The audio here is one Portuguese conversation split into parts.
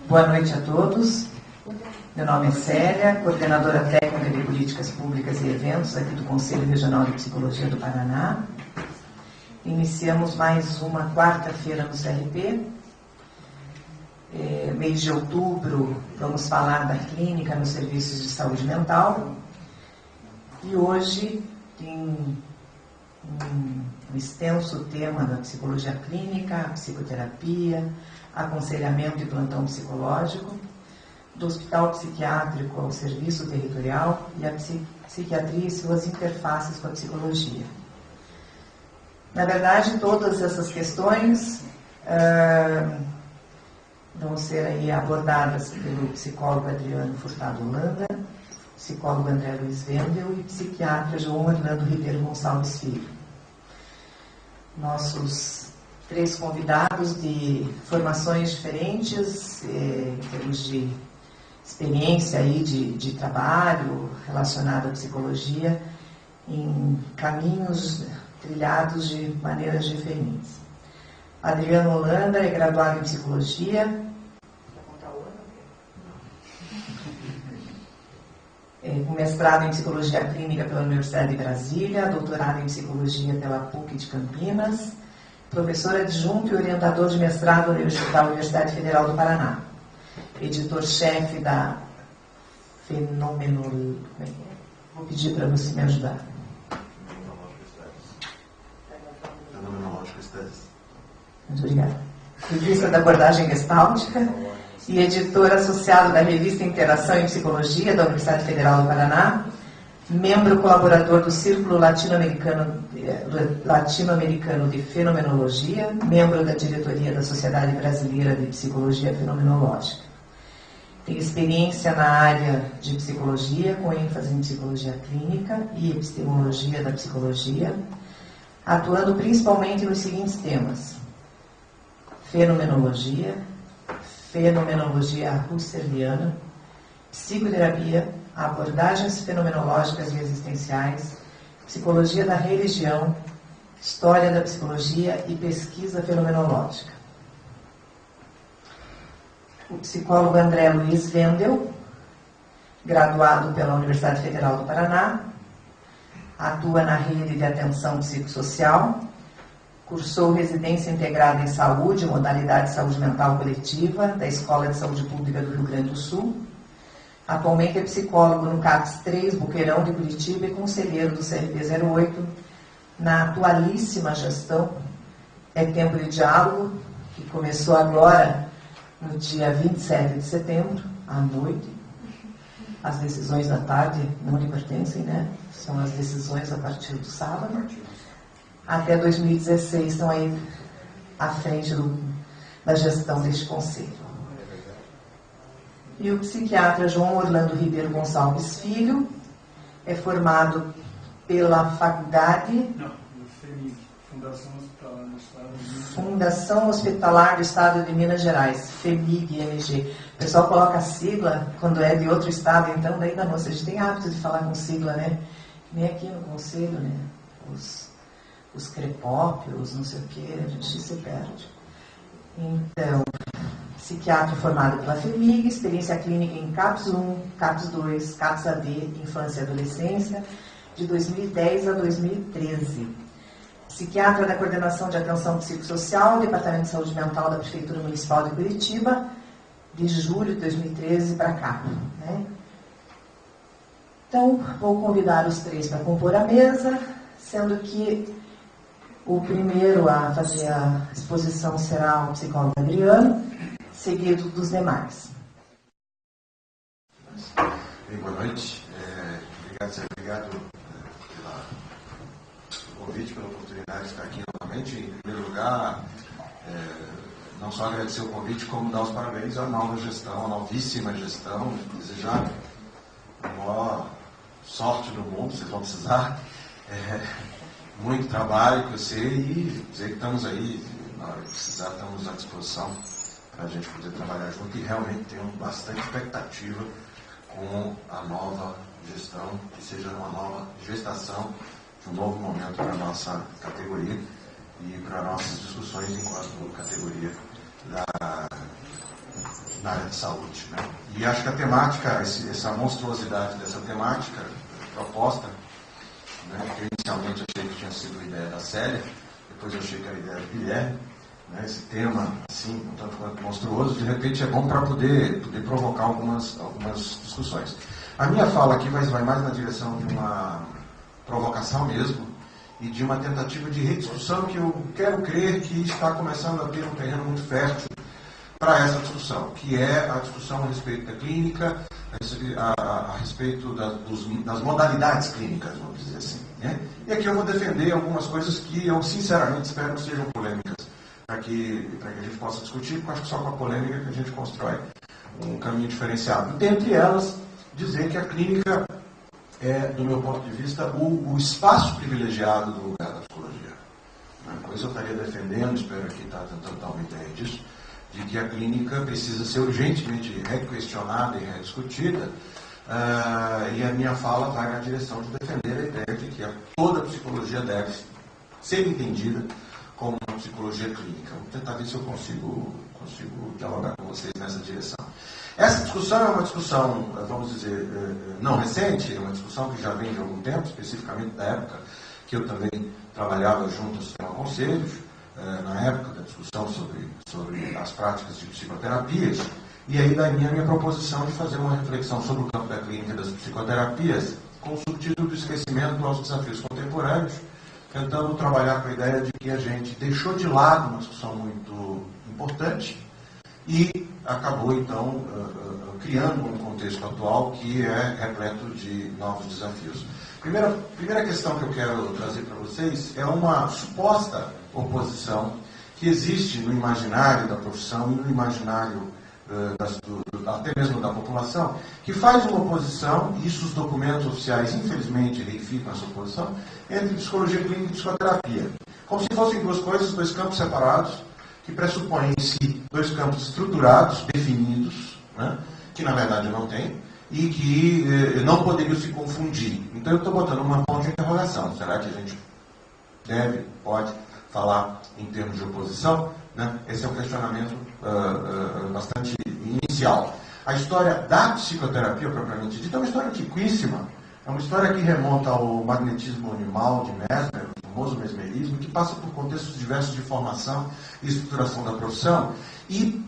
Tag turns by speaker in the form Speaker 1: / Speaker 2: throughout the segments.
Speaker 1: Boa noite a todos. Meu nome é Célia, coordenadora técnica de políticas públicas e eventos aqui do Conselho Regional de Psicologia do Paraná. Iniciamos mais uma quarta-feira no CRP. Mês de outubro, vamos falar da clínica nos serviços de saúde mental. E hoje tem um extenso tema da psicologia clínica, a psicoterapia, aconselhamento e plantão psicológico, do hospital psiquiátrico ao serviço territorial e a psiquiatria e suas interfaces com a psicologia. Na verdade, todas essas questões vão ser aí abordadas pelo psicólogo Adriano Furtado Holanda, psicólogo André Luiz Wendel e psiquiatra João Orlando Ribeiro Gonçalves Filho. Nossos três convidados de formações diferentes, em termos de experiência aí de trabalho relacionado à psicologia, em caminhos trilhados de maneiras diferentes. Adriano Holanda é graduado em psicologia, com mestrado em psicologia clínica pela Universidade de Brasília, doutorado em psicologia pela PUC de Campinas, professor adjunto e orientador de mestrado da Universidade Federal do Paraná, editor-chefe da Fenomenologia. Vou pedir para você me ajudar.
Speaker 2: Fenomenológico Estética.
Speaker 1: Muito obrigada. Revista da Abordagem Gestáltica e editor associado da Revista Interação em Psicologia da Universidade Federal do Paraná, membro colaborador do Círculo Latino-Americano de Fenomenologia, membro da diretoria da Sociedade Brasileira de Psicologia Fenomenológica. Tem experiência na área de psicologia, com ênfase em psicologia clínica e epistemologia da psicologia, atuando principalmente nos seguintes temas: fenomenologia, fenomenologia husserliana, psicoterapia, abordagens fenomenológicas e existenciais, psicologia da religião, história da psicologia e pesquisa fenomenológica. O psicólogo André Luiz Wendel, graduado pela Universidade Federal do Paraná, atua na rede de atenção psicossocial, cursou residência integrada em saúde, modalidade de saúde mental coletiva, da Escola de Saúde Pública do Rio Grande do Sul. Atualmente é psicólogo no CAPS 3, Boqueirão de Curitiba, e conselheiro do CRP 08. Na atualíssima gestão, é Tempo de Diálogo, que começou agora, no dia 27 de setembro, à noite. As decisões da tarde não lhe pertencem, né? São as decisões a partir do sábado. Até 2016 estão aí à frente da gestão deste conselho. E o psiquiatra João Orlando Ribeiro Gonçalves Filho é formado pela faculdade...
Speaker 3: Não, FEMIG,
Speaker 1: Fundação Hospitalar do Estado de Minas Gerais, FEMIG-MG. O pessoal coloca a sigla quando é de outro estado, então daí não. A gente tem hábito de falar com sigla, né? Nem aqui no conselho, né? Os crepópios, não sei o que, a gente se perde. Então, psiquiatra formado pela FEMIG, experiência clínica em CAPS 1, CAPS 2, CAPS AD, Infância e Adolescência, de 2010 a 2013. Psiquiatra da Coordenação de Atenção Psicossocial, Departamento de Saúde Mental da Prefeitura Municipal de Curitiba, de julho de 2013 para cá, né? Então, vou convidar os três para compor a mesa, sendo que o primeiro a fazer a exposição será o psicólogo Adriano, seguido dos demais.
Speaker 2: Bem, boa noite. Obrigado pelo convite, pela oportunidade de estar aqui novamente. Em primeiro lugar, não só agradecer o convite, como dar os parabéns à nova gestão, à novíssima gestão, desejar a maior sorte do mundo, vocês vão precisar. Muito trabalho que eu sei, e dizer que estamos aí, na hora que precisar, estamos à disposição para a gente poder trabalhar junto, e realmente temos bastante expectativa com a nova gestão, que seja uma nova gestação de um novo momento para a nossa categoria e para nossas discussões enquanto categoria na área de saúde, né? E acho que a temática, essa monstruosidade dessa temática proposta, né, que eu inicialmente achei que tinha sido a ideia da Célia, depois eu achei que era a ideia do Guilherme, né, esse tema, assim, um tanto quanto monstruoso, de repente é bom para poder provocar algumas discussões. A minha fala aqui vai mais na direção de uma provocação mesmo, e de uma tentativa de rediscussão que eu quero crer que está começando a ter um terreno muito fértil para essa discussão, que é a discussão a respeito da clínica, a respeito das modalidades clínicas, vamos dizer assim, né? E aqui eu vou defender algumas coisas que eu sinceramente espero que sejam polêmicas, para que a gente possa discutir, porque acho que só com a polêmica que a gente constrói um caminho diferenciado. Dentre elas, dizer que a clínica é, do meu ponto de vista, o espaço privilegiado do lugar da psicologia. Por isso eu estaria defendendo, espero aqui estar tentando dar uma ideia disso, de que a clínica precisa ser urgentemente requestionada e rediscutida, e a minha fala vai na direção de defender a ideia de que toda a psicologia deve ser entendida como uma psicologia clínica. Vou tentar ver se eu consigo dialogar com vocês nessa direção. Essa discussão é uma discussão, vamos dizer, não recente, é uma discussão que já vem de algum tempo, especificamente da época que eu também trabalhava junto ao Sistema Conselhos, na época da discussão sobre as práticas de psicoterapias, e aí daí a minha proposição de fazer uma reflexão sobre o campo da clínica e das psicoterapias, com o subtítulo do esquecimento aos desafios contemporâneos, tentando trabalhar com a ideia de que a gente deixou de lado uma discussão muito importante e acabou, então, criando um contexto atual que é repleto de novos desafios. Primeira questão que eu quero trazer para vocês é uma suposta oposição que existe no imaginário da profissão e no imaginário até mesmo da população, que faz uma oposição, e isso os documentos oficiais, infelizmente, verificam essa oposição, entre psicologia clínica e psicoterapia. Como se fossem duas coisas, dois campos separados, que pressupõem em si dois campos estruturados, definidos, né, que na verdade não tem, e que não poderiam se confundir. Então eu estou botando uma ponto de interrogação. Será que a gente pode falar em termos de oposição? Né? Esse é um questionamento bastante inicial. A história da psicoterapia, propriamente dita, é uma história antiquíssima. É uma história que remonta ao magnetismo animal de Mesmer, o famoso mesmerismo, que passa por contextos diversos de formação e estruturação da profissão, e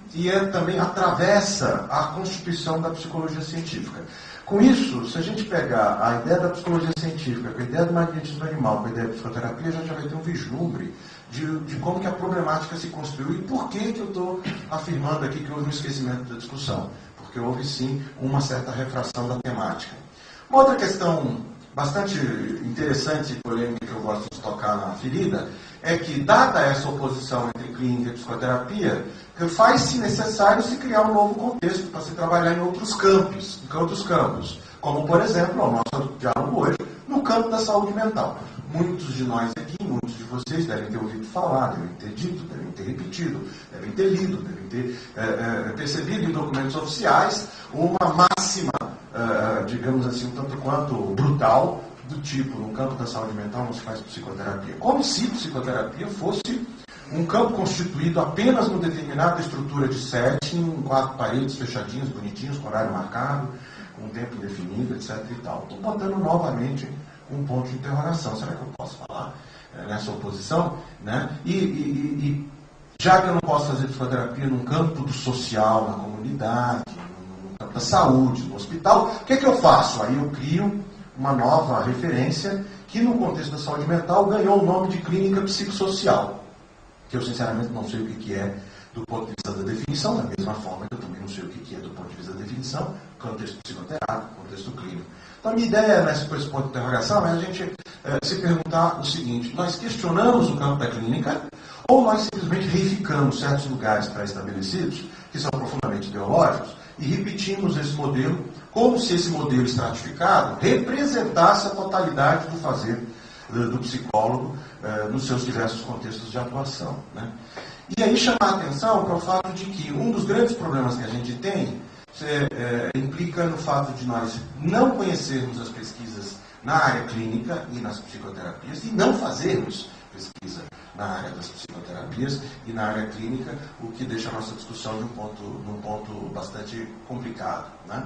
Speaker 2: também atravessa a constituição da psicologia científica. Com isso, se a gente pegar a ideia da psicologia científica com a ideia do magnetismo animal, com a ideia da psicoterapia, a gente já vai ter um vislumbre de como que a problemática se construiu e por que eu estou afirmando aqui que houve um esquecimento da discussão. Porque houve, sim, uma certa refração da temática. Uma outra questão bastante interessante e polêmica que eu gosto de tocar na ferida é que, dada essa oposição entre clínica e psicoterapia, faz-se necessário se criar um novo contexto para se trabalhar em outros campos, como, por exemplo, o nosso diálogo hoje, no campo da saúde mental. Muitos de nós aqui, muitos de vocês devem ter ouvido falar, devem ter dito, devem ter repetido, devem ter lido, devem ter percebido em documentos oficiais uma máxima, digamos assim, um tanto quanto brutal, do tipo, no campo da saúde mental não se faz psicoterapia. Como se psicoterapia fosse um campo constituído apenas numa determinada estrutura de setting, em 4 paredes fechadinhas, bonitinhos, com horário marcado, com tempo indefinido, etc. e tal. Estou botando novamente um ponto de interrogação. Será que eu posso falar nessa oposição? Né? E já que eu não posso fazer psicoterapia num campo do social, na comunidade, no campo da saúde, no hospital, o que é que eu faço? Aí eu crio uma nova referência que, no contexto da saúde mental, ganhou o nome de clínica psicossocial, que eu, sinceramente, não sei o que é do ponto de vista da definição, da mesma forma que eu também não sei o que é do ponto de vista da definição, contexto psicoterápico, contexto clínico. Então, a minha ideia, por esse ponto de interrogação, é a gente se perguntar o seguinte: nós questionamos o campo da clínica ou nós simplesmente reificamos certos lugares pré-estabelecidos, que são profundamente ideológicos, e repetimos esse modelo como se esse modelo estratificado representasse a totalidade do fazer do psicólogo nos seus diversos contextos de atuação. Né? E aí chamar a atenção para o fato de que um dos grandes problemas que a gente tem implica no fato de nós não conhecermos as pesquisas na área clínica e nas psicoterapias e não fazermos pesquisa na área das psicoterapias e na área clínica, o que deixa a nossa discussão num ponto bastante complicado, né?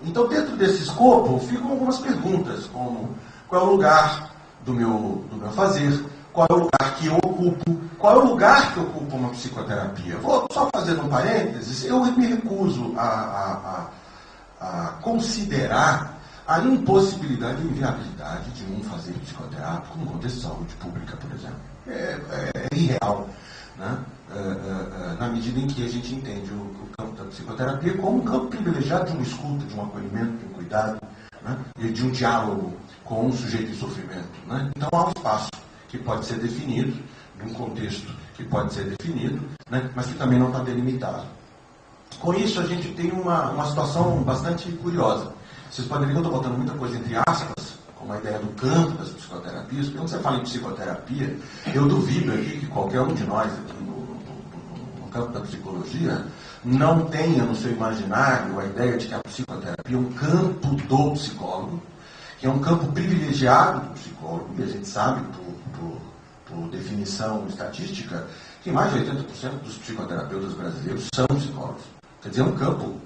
Speaker 2: Então, dentro desse escopo, ficam algumas perguntas, como qual é o lugar do meu fazer, qual é o lugar que eu ocupo, qual é o lugar que ocupa uma psicoterapia. Vou só fazer um parênteses, eu me recuso a considerar a impossibilidade e inviabilidade de um fazer psicoterápico no contexto de saúde pública, por exemplo. É irreal, né? Na medida em que a gente entende o campo da psicoterapia como um campo privilegiado de uma escuta, de um acolhimento, de um cuidado, né? E de um diálogo com um sujeito em sofrimento, né? Então há um espaço que pode ser definido, de um contexto que pode ser definido, né? Mas que também não está delimitado. Com isso, a gente tem uma situação bastante curiosa. Vocês podem ver que eu estou botando muita coisa entre aspas, como a ideia do campo das psicoterapias, porque quando você fala em psicoterapia, eu duvido aqui que qualquer um de nós aqui no campo da psicologia não tenha no seu imaginário a ideia de que a psicoterapia é um campo do psicólogo, que é um campo privilegiado do psicólogo, e a gente sabe, por definição estatística, que mais de 80% dos psicoterapeutas brasileiros são psicólogos. Quer dizer, é um campo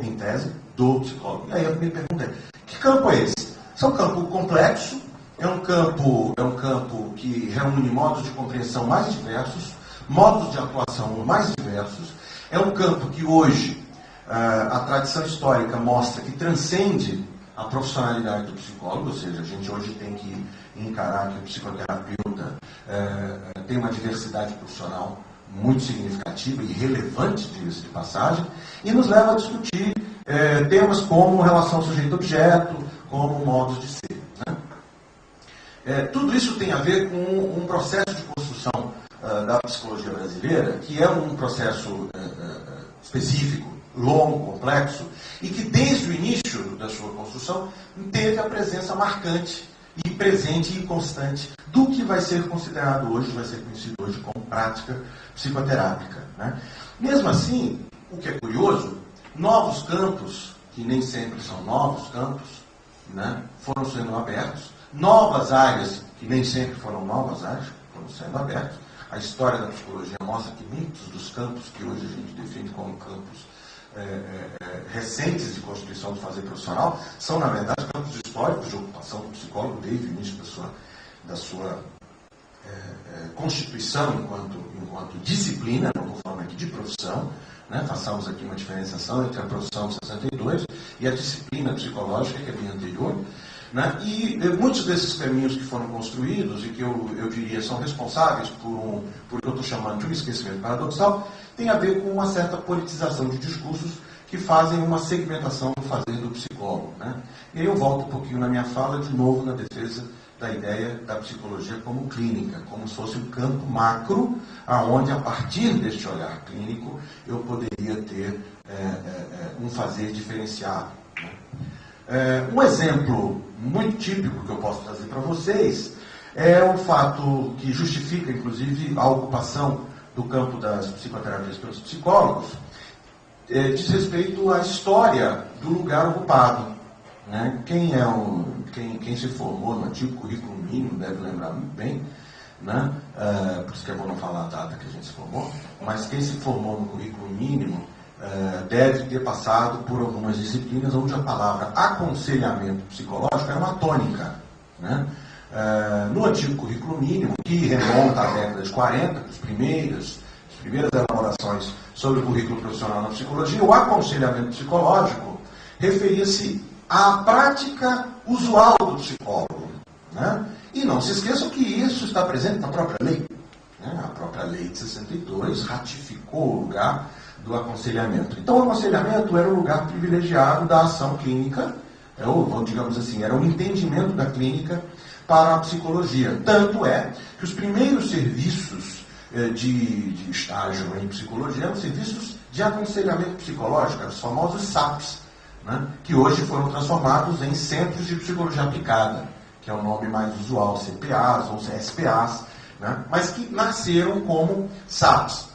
Speaker 2: em tese, do psicólogo. E aí a minha pergunta é, que campo é esse? Esse é um campo complexo, é um campo que reúne modos de compreensão mais diversos, modos de atuação mais diversos, é um campo que hoje a tradição histórica mostra que transcende a profissionalidade do psicólogo, ou seja, a gente hoje tem que encarar que o psicoterapeuta tem uma diversidade profissional muito significativa e relevante, diga-se de passagem, e nos leva a discutir temas como relação sujeito-objeto, como modos de ser, né? Tudo isso tem a ver com um processo de construção da psicologia brasileira, que é um processo específico, longo, complexo, e que desde o início da sua construção teve a presença marcante e presente e constante do que vai ser considerado hoje, vai ser conhecido hoje como prática psicoterápica, né? Mesmo assim, o que é curioso, novos campos, que nem sempre são novos campos, né, foram sendo abertos, novas áreas, que nem sempre foram novas áreas, foram sendo abertas. A história da psicologia mostra que muitos dos campos que hoje a gente define como campos recentes de constituição do fazer profissional são, na verdade, campos históricos de ocupação do psicólogo desde o início da sua constituição enquanto disciplina, não estou falando aqui de profissão, né? Façamos aqui uma diferenciação entre a profissão de 62 e a disciplina psicológica, que é bem anterior, né? E muitos desses caminhos que foram construídos e que eu diria são responsáveis por o que eu estou chamando de um esquecimento paradoxal, tem a ver com uma certa politização de discursos que fazem uma segmentação do fazer do psicólogo, né? E aí eu volto um pouquinho na minha fala, de novo, na defesa da ideia da psicologia como clínica, como se fosse um campo macro, aonde, a partir deste olhar clínico, eu poderia ter um fazer diferenciado, né? Um exemplo muito típico que eu posso trazer para vocês é o fato que justifica, inclusive, a ocupação do campo das psicoterapias pelos psicólogos, diz respeito à história do lugar ocupado, né? Quem se formou no antigo currículo mínimo deve lembrar muito bem, né? Por isso que é bom não falar a data que a gente se formou, mas quem se formou no currículo mínimo deve ter passado por algumas disciplinas onde a palavra aconselhamento psicológico era uma tônica, né? No antigo currículo mínimo, que remonta à década de 40, as primeiras elaborações sobre o currículo profissional na psicologia, o aconselhamento psicológico referia-se à prática usual do psicólogo, né? E não se esqueçam que isso está presente na própria lei, né? A própria lei de 62 ratificou o lugar do aconselhamento. Então, o aconselhamento era o lugar privilegiado da ação clínica, ou, digamos assim, era o entendimento da clínica para a psicologia. Tanto é que os primeiros serviços de estágio em psicologia eram serviços de aconselhamento psicológico, os famosos SAPs, né, que hoje foram transformados em Centros de Psicologia Aplicada, que é o nome mais usual, CPAs ou SPAs, né, mas que nasceram como SAPs.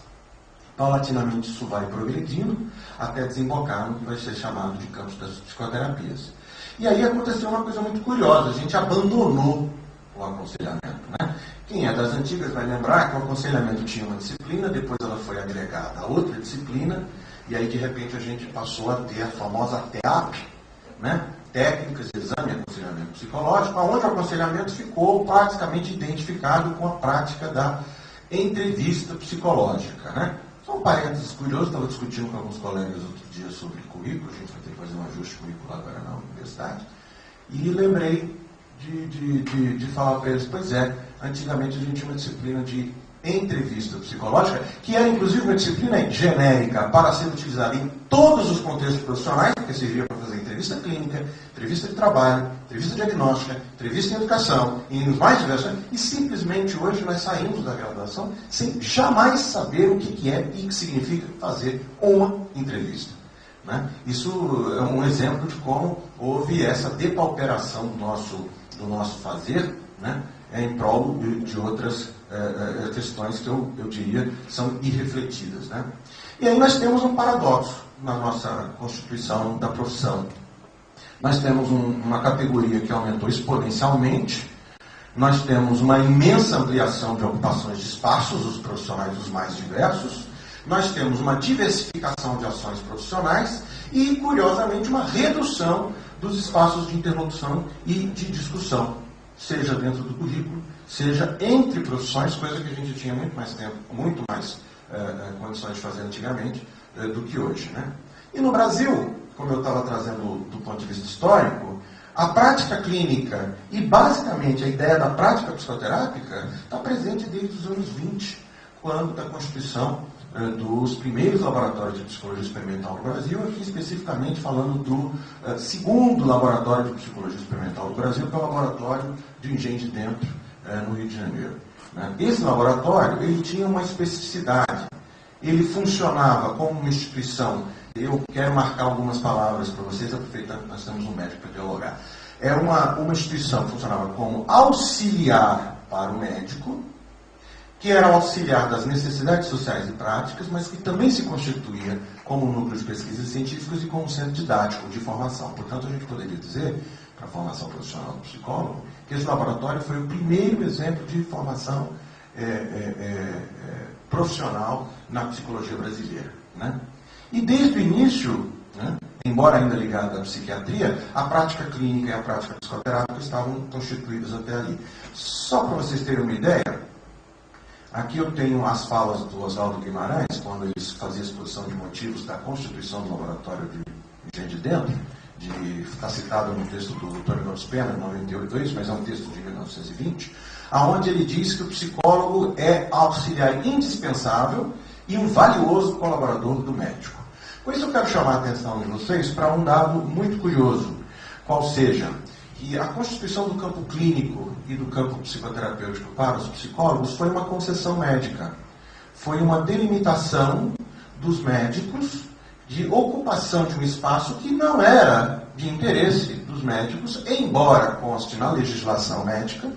Speaker 2: Paulatinamente isso vai progredindo até desembocar no que vai ser chamado de campos das psicoterapias. E aí aconteceu uma coisa muito curiosa, a gente abandonou o aconselhamento, né? Quem é das antigas vai lembrar que o aconselhamento tinha uma disciplina, depois ela foi agregada a outra disciplina, e aí de repente a gente passou a ter a famosa TEAP, né? Técnicas de exame e aconselhamento psicológico, onde o aconselhamento ficou praticamente identificado com a prática da entrevista psicológica, né? Só um parênteses curioso, estava discutindo com alguns colegas outro dia sobre currículo, a gente vai ter que fazer um ajuste curricular agora na universidade, e lembrei de falar para eles, pois é, antigamente a gente tinha uma disciplina de entrevista psicológica, que era inclusive uma disciplina genérica para ser utilizada em todos os contextos profissionais, porque servia para fazer entrevista clínica, entrevista de trabalho, entrevista diagnóstica, entrevista em educação, e nos mais diversos, e simplesmente hoje nós saímos da graduação sem jamais saber o que é e o que significa fazer uma entrevista. Né? Isso é um exemplo de como houve essa depauperação do nosso fazer, né? Em prol de outras questões que eu diria são irrefletidas. Né? E aí nós temos um paradoxo na nossa constituição da profissão. Nós temos uma categoria que aumentou exponencialmente, nós temos uma imensa ampliação de ocupações de espaços, os profissionais os mais diversos, nós temos uma diversificação de ações profissionais e, curiosamente, uma redução dos espaços de interlocução e de discussão, seja dentro do currículo, seja entre profissões, coisa que a gente tinha muito mais tempo, muito mais condições de fazer antigamente do que hoje. Né? E no Brasil, como eu estava trazendo do ponto de vista histórico, a prática clínica e, basicamente, a ideia da prática psicoterápica está presente desde os anos 20, quando da constituição dos primeiros laboratórios de psicologia experimental no Brasil, aqui especificamente falando do segundo laboratório de psicologia experimental do Brasil, que é o laboratório de Engenho de Dentro, no Rio de Janeiro. Né? Esse laboratório ele tinha uma especificidade, ele funcionava como uma instituição. Eu quero marcar algumas palavras para vocês, aproveitando que nós temos um médico para dialogar. É uma instituição que funcionava como auxiliar para o médico, que era auxiliar das necessidades sociais e práticas, mas que também se constituía como núcleo de pesquisas científicas e como centro didático de formação. Portanto, a gente poderia dizer, para a formação profissional do psicólogo, que esse laboratório foi o primeiro exemplo de formação profissional na psicologia brasileira. Né? E desde o início, né, embora ainda ligada à psiquiatria, a prática clínica e a prática psicoterápica estavam constituídas até ali. Só para vocês terem uma ideia, aqui eu tenho as falas do Oswaldo Guimarães, quando ele fazia a exposição de motivos da constituição do laboratório de Engenho de Dentro, está citado no texto do Antônio Lopes Pena, 98, mas é um texto de 1920, onde ele diz que o psicólogo é auxiliar indispensável e um valioso colaborador do médico. Com isso eu quero chamar a atenção de vocês para um dado muito curioso, qual seja, que a constituição do campo clínico e do campo psicoterapêutico para os psicólogos foi uma concessão médica. Foi uma delimitação dos médicos de ocupação de um espaço que não era de interesse dos médicos, embora conste na legislação médica,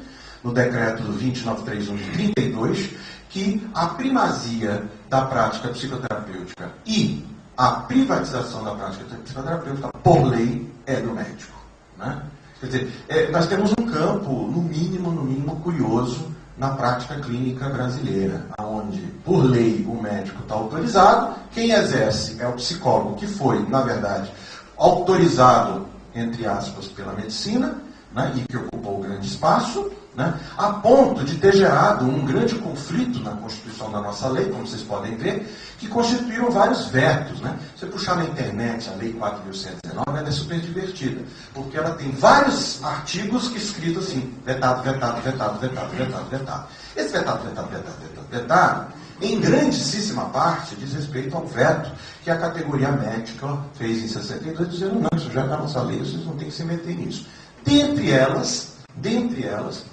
Speaker 2: no decreto 20931 de 32, que a primazia da prática psicoterapêutica e a privatização da prática psicoterapêutica, por lei, é do médico. Né? Quer dizer, nós temos um campo, no mínimo curioso, na prática clínica brasileira, onde, por lei, o médico está autorizado, quem exerce é o psicólogo, que foi, na verdade, autorizado, entre aspas, pela medicina, né, e que ocupou o grande espaço, né, a ponto de ter gerado um grande conflito na constituição da nossa lei, como vocês podem ver, que constituíram vários vetos. Né? Se você puxar na internet a Lei 4.119, ela é super divertida, porque ela tem vários artigos que escritos assim, vetado, vetado, vetado, vetado, vetado, vetado. Esse vetado, vetado, vetado, vetado, vetado, em grandíssima parte, diz respeito ao veto que a categoria médica fez em 62, dizendo, não, isso já é da nossa lei, vocês não têm que se meter nisso. Dentre elas,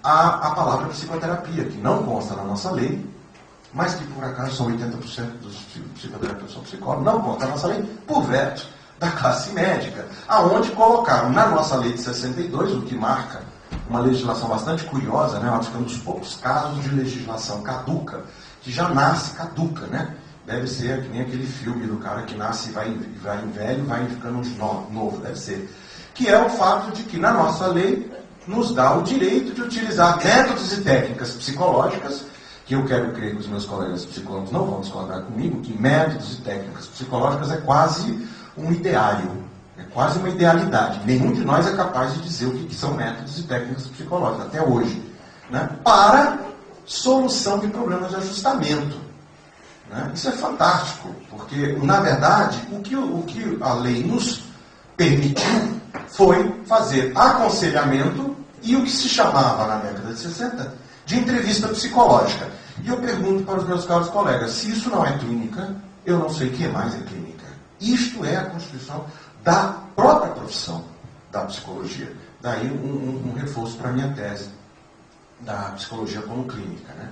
Speaker 2: a palavra psicoterapia, que não consta na nossa lei, mas que por acaso são 80% dos psicoterapeutas são psicólogos, não consta na nossa lei, por veto da classe médica, aonde colocaram na nossa lei de 62, o que marca uma legislação bastante curiosa, né? Acho que é um dos poucos casos de legislação caduca, que já nasce caduca, né? Deve ser que nem aquele filme do cara que nasce e vai em velho, vai ficando novo, deve ser. Que é o fato de que na nossa lei nos dá o direito de utilizar métodos e técnicas psicológicas, que eu quero crer que os meus colegas psicólogos não vão discordar comigo, que métodos e técnicas psicológicas é quase um ideário, é quase uma idealidade. Nenhum de nós é capaz de dizer o que são métodos e técnicas psicológicas, até hoje, né? Para solução de problemas de ajustamento. Né? Isso é fantástico, porque, na verdade, o que a lei nos permitiu foi fazer aconselhamento e o que se chamava, na década de 60, de entrevista psicológica. E eu pergunto para os meus caros colegas, se isso não é clínica, eu não sei o que mais é clínica. Isto é a constituição da própria profissão da psicologia. Daí um reforço para a minha tese da psicologia como clínica. Né?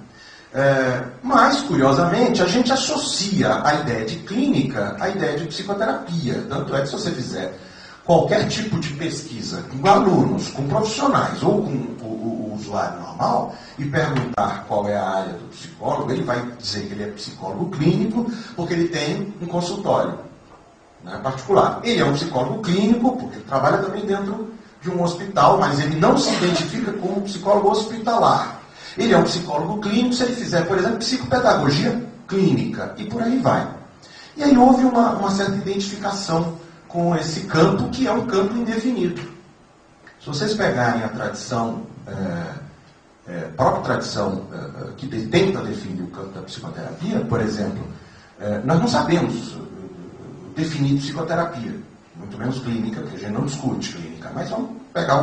Speaker 2: Mas, curiosamente, a gente associa a ideia de clínica à ideia de psicoterapia. Tanto é que se você fizer qualquer tipo de pesquisa com alunos, com profissionais ou com o usuário normal e perguntar qual é a área do psicólogo, ele vai dizer que ele é psicólogo clínico porque ele tem um consultório, né, particular. Ele é um psicólogo clínico porque ele trabalha também dentro de um hospital, mas ele não se identifica como psicólogo hospitalar. Ele é um psicólogo clínico se ele fizer, por exemplo, psicopedagogia clínica e por aí vai. E aí houve uma certa identificação com esse campo, que é um campo indefinido. Se vocês pegarem a tradição, própria tradição que tenta definir o campo da psicoterapia, por exemplo, nós não sabemos definir psicoterapia, muito menos clínica, porque a gente não discute clínica, mas vamos pegar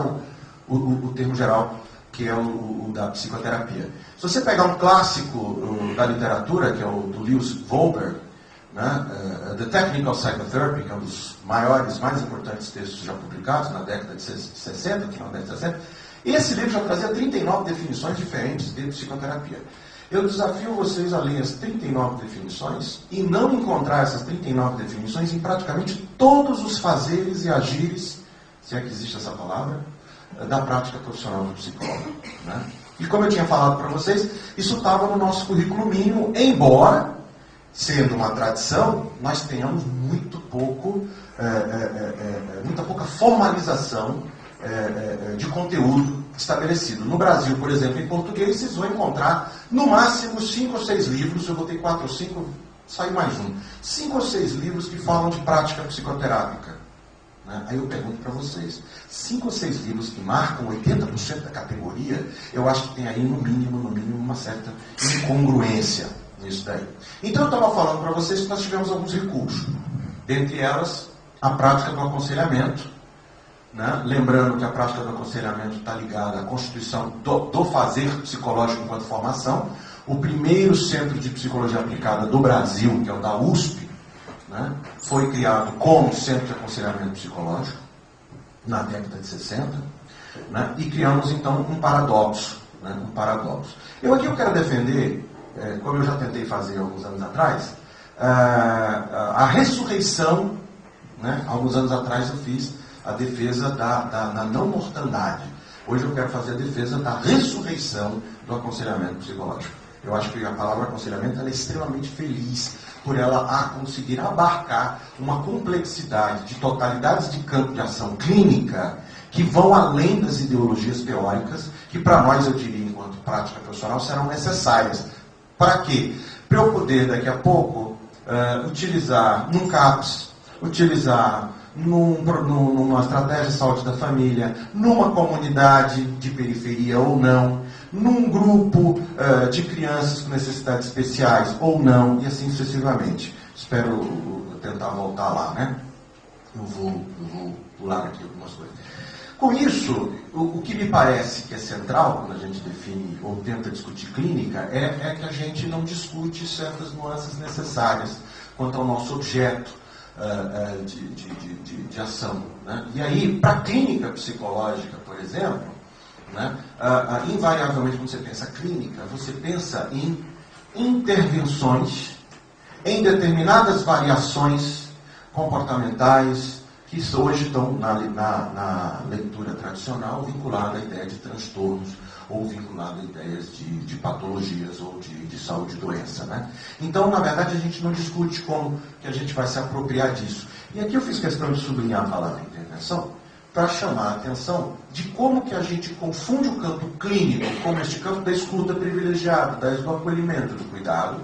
Speaker 2: o termo geral, que é o da psicoterapia. Se você pegar um clássico da literatura, que é o do Lewis Wolberg, né? The Technical Psychotherapy, que é um dos maiores, mais importantes textos já publicados na década de 60, final da década de 60, esse livro já trazia 39 definições diferentes de psicoterapia. Eu desafio vocês a ler as 39 definições e não encontrar essas 39 definições em praticamente todos os fazeres e agires, se é que existe essa palavra, da prática profissional do psicólogo. Né? E como eu tinha falado para vocês, isso estava no nosso currículo mínimo, embora, sendo uma tradição, nós tenhamos muita pouca formalização de conteúdo estabelecido. No Brasil, por exemplo, em português, vocês vão encontrar no máximo 5 ou 6 livros, eu botei 4 ou 5, saiu mais um. 5 ou 6 livros que falam de prática psicoterápica. Né? Aí eu pergunto para vocês, 5 ou 6 livros que marcam 80% da categoria, eu acho que tem aí no mínimo uma certa incongruência nisso daí. Então eu estava falando para vocês que nós tivemos alguns recursos. Dentre elas, a prática do aconselhamento. Né? Lembrando que a prática do aconselhamento está ligada à constituição do fazer psicológico enquanto formação. O primeiro centro de psicologia aplicada do Brasil, que é o da USP, né? Foi criado como centro de aconselhamento psicológico na década de 60. Né? E criamos então um paradoxo. Né? Um paradoxo. Eu quero defender, como eu já tentei fazer alguns anos atrás, a ressurreição. Né? Alguns anos atrás eu fiz a defesa da não mortandade. Hoje eu quero fazer a defesa da ressurreição do aconselhamento psicológico. Eu acho que a palavra aconselhamento ela é extremamente feliz por ela conseguir abarcar uma complexidade de totalidades de campo de ação clínica que vão além das ideologias teóricas, que para nós, eu diria, enquanto prática profissional, serão necessárias. Para quê? Para eu poder, daqui a pouco, utilizar num CAPS, utilizar numa estratégia de saúde da família, numa comunidade de periferia ou não, num grupo de crianças com necessidades especiais ou não, e assim sucessivamente. Espero tentar voltar lá, né? Eu vou pular aqui algumas coisas. Com isso, o que me parece que é central, quando a gente define ou tenta discutir clínica, é que a gente não discute certas nuances necessárias quanto ao nosso objeto de ação. Né? E aí, para a clínica psicológica, por exemplo, né, invariavelmente, quando você pensa clínica, você pensa em intervenções em determinadas variações comportamentais que hoje estão na leitura tradicional vinculada à ideia de transtornos ou vinculada a ideias de patologias ou de saúde e doença. Né? Então, na verdade, a gente não discute como que a gente vai se apropriar disso. E aqui eu fiz questão de sublinhar a palavra intervenção, para chamar a atenção de como que a gente confunde o campo clínico, como este campo da escuta privilegiada, do acolhimento, do cuidado,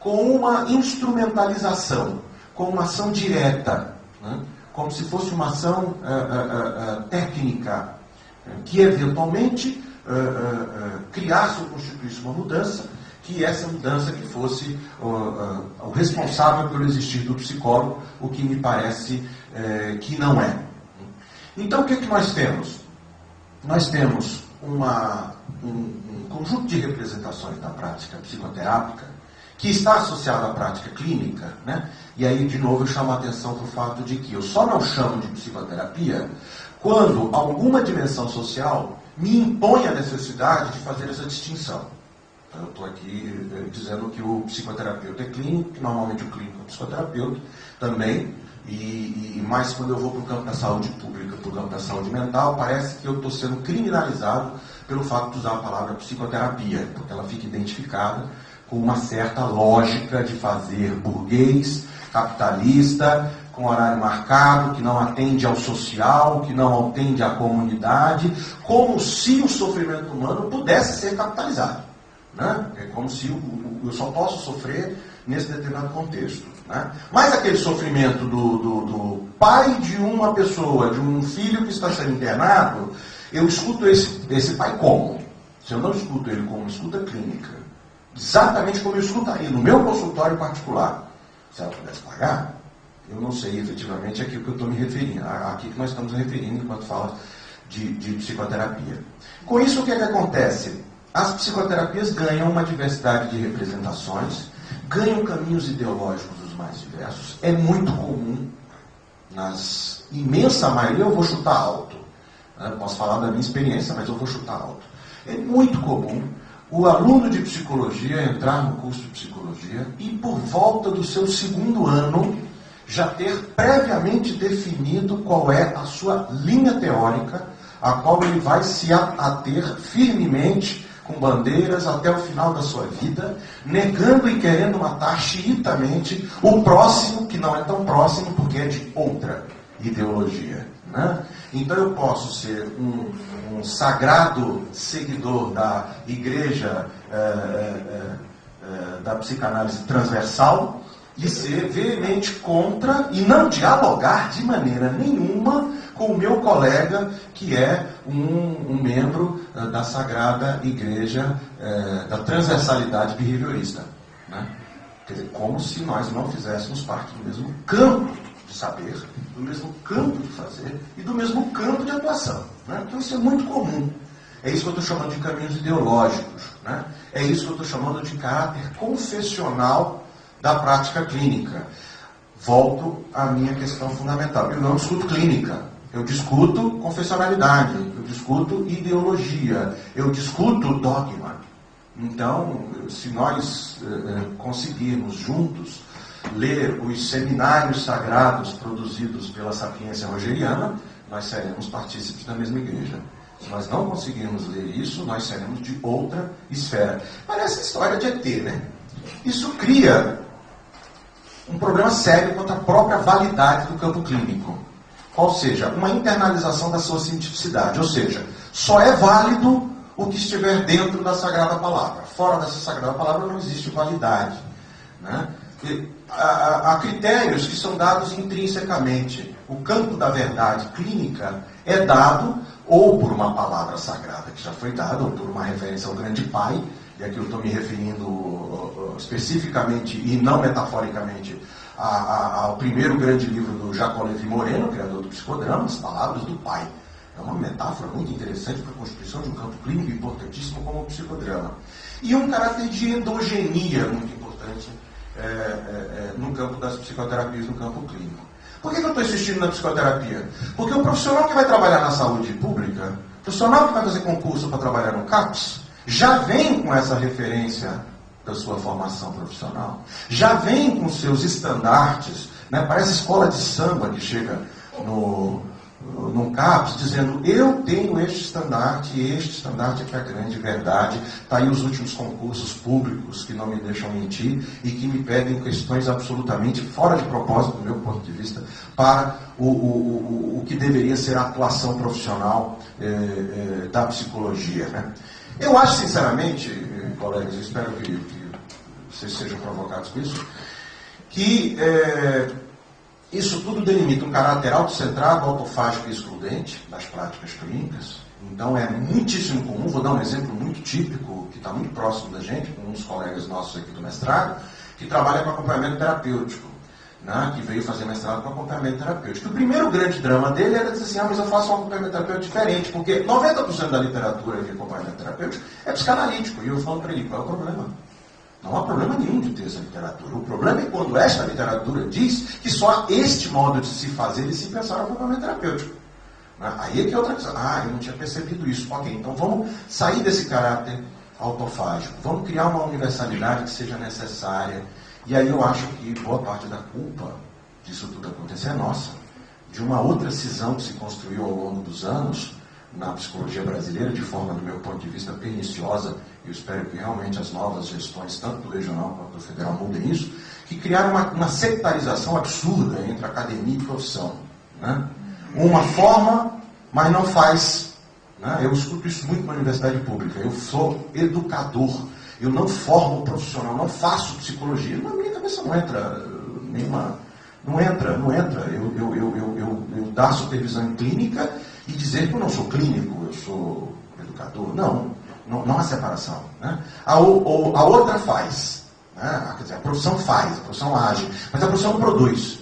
Speaker 2: com uma instrumentalização, com uma ação direta, né? Como se fosse uma ação técnica, que eventualmente criasse ou constituísse uma mudança, que essa mudança que fosse o responsável pelo existir do psicólogo, o que me parece que não é. Então, o que é que nós temos? Nós temos um conjunto de representações da prática psicoterápica que está associado à prática clínica, né? E aí, de novo, eu chamo a atenção para o fato de que eu só não chamo de psicoterapia quando alguma dimensão social me impõe a necessidade de fazer essa distinção. Então, eu estou aqui dizendo que o psicoterapeuta é clínico, que normalmente o clínico é psicoterapeuta também, e mais quando eu vou para o campo da saúde pública, para o campo da saúde mental, parece que eu estou sendo criminalizado pelo fato de usar a palavra psicoterapia, porque ela fica identificada com uma certa lógica de fazer burguês, capitalista, com horário marcado, que não atende ao social, que não atende à comunidade, como se o sofrimento humano pudesse ser capitalizado, né? É como se eu só posso sofrer nesse determinado contexto, né? Mas aquele sofrimento do pai de uma pessoa, de um filho que está sendo internado, eu escuto esse pai como? Se eu não escuto ele como escuta clínica, exatamente como eu escutaria no meu consultório particular, se ela pudesse pagar, eu não sei efetivamente aquilo que eu estou me referindo, aqui que nós estamos referindo enquanto fala de psicoterapia. Com isso, o que é que acontece? As psicoterapias ganham uma diversidade de representações, ganham caminhos ideológicos os mais diversos. É muito comum, nas imensa maioria, eu vou chutar alto, né? Posso falar da minha experiência, mas eu vou chutar alto. É muito comum o aluno de psicologia entrar no curso de psicologia e, por volta do seu segundo ano, já ter previamente definido qual é a sua linha teórica, a qual ele vai se ater firmemente, com bandeiras, até o final da sua vida, negando e querendo matar xiitamente o próximo, que não é tão próximo, porque é de outra ideologia, né? Então eu posso ser um sagrado seguidor da igreja da psicanálise transversal e ser veemente contra e não dialogar de maneira nenhuma com o meu colega que é um membro da sagrada igreja da transversalidade behaviorista, né? Quer dizer, como se nós não fizéssemos parte do mesmo campo de saber, do mesmo campo de fazer e do mesmo campo de atuação, né? Então isso é muito comum. É isso que eu estou chamando de caminhos ideológicos, né? É isso que eu estou chamando de caráter confessional da prática clínica. Volto à minha questão fundamental. Eu não discuto clínica, eu discuto confessionalidade, eu discuto ideologia, eu discuto dogma. Então, se nós conseguirmos juntos ler os seminários sagrados produzidos pela sapiência rogeriana, nós seremos partícipes da mesma igreja. Se nós não conseguirmos ler isso, nós seremos de outra esfera. Parece história de ET, né? Isso cria um problema sério quanto à própria validade do campo clínico. Ou seja, uma internalização da sua cientificidade. Ou seja, só é válido o que estiver dentro da Sagrada Palavra. Fora dessa Sagrada Palavra não existe validade, né? Há critérios que são dados intrinsecamente. O campo da verdade clínica é dado ou por uma palavra sagrada que já foi dada, ou por uma referência ao grande pai, e aqui eu estou me referindo especificamente e não metaforicamente ao primeiro grande livro do Jacques Lévy Moreno, criador do psicodrama, As Palavras do Pai. É uma metáfora muito interessante para a constituição de um campo clínico importantíssimo como o psicodrama. E um caráter de endogenia muito importante no campo das psicoterapias, no campo clínico. Por que eu estou insistindo na psicoterapia? Porque o profissional que vai trabalhar na saúde pública, o profissional que vai fazer concurso para trabalhar no CAPS, já vem com essa referência da sua formação profissional, já vem com seus estandartes, né? Parece escola de samba que chega num CAPS dizendo: eu tenho este estandarte, e este estandarte é que é a grande verdade. Está aí os últimos concursos públicos que não me deixam mentir e que me pedem questões absolutamente fora de propósito, do meu ponto de vista, para o que deveria ser a atuação profissional da psicologia. Né? Eu acho, sinceramente, colegas, eu espero que vocês sejam provocados com isso, que isso tudo delimita um caráter autocentrado, autofágico e excludente das práticas clínicas. Então é muitíssimo comum, vou dar um exemplo muito típico, que está muito próximo da gente, com uns colegas nossos aqui do mestrado, que trabalham com acompanhamento terapêutico, né, que veio fazer mestrado com acompanhamento terapêutico. O primeiro grande drama dele era dizer assim: mas eu faço um acompanhamento terapêutico diferente, porque 90% da literatura de acompanhamento terapêutico é psicanalítico. E eu falo para ele: qual é o problema? Não há problema nenhum de ter essa literatura. O problema é quando esta literatura diz que só há este modo de se fazer e se pensar no acompanhamento terapêutico. Aí é que é outra coisa. Eu não tinha percebido isso. Ok, então vamos sair desse caráter autofágico. Vamos criar uma universalidade que seja necessária. E aí eu acho que boa parte da culpa disso tudo acontecer é nossa. De uma outra cisão que se construiu ao longo dos anos na psicologia brasileira, de forma, do meu ponto de vista, perniciosa. Eu espero que realmente as novas gestões, tanto do regional quanto do federal, mudem isso, que criaram uma sectarização absurda entre academia e profissão. Né? Uma forma, mas não faz. Né? Eu escuto isso muito na universidade pública. Eu sou educador, eu não formo profissional, não faço psicologia. Na minha cabeça não entra nenhuma. Não entra. Eu dar supervisão em clínica e dizer que eu não sou clínico, eu sou educador. Não há separação. Né? A outra faz. Né? Quer dizer, a profissão faz, a profissão age, mas a profissão não produz.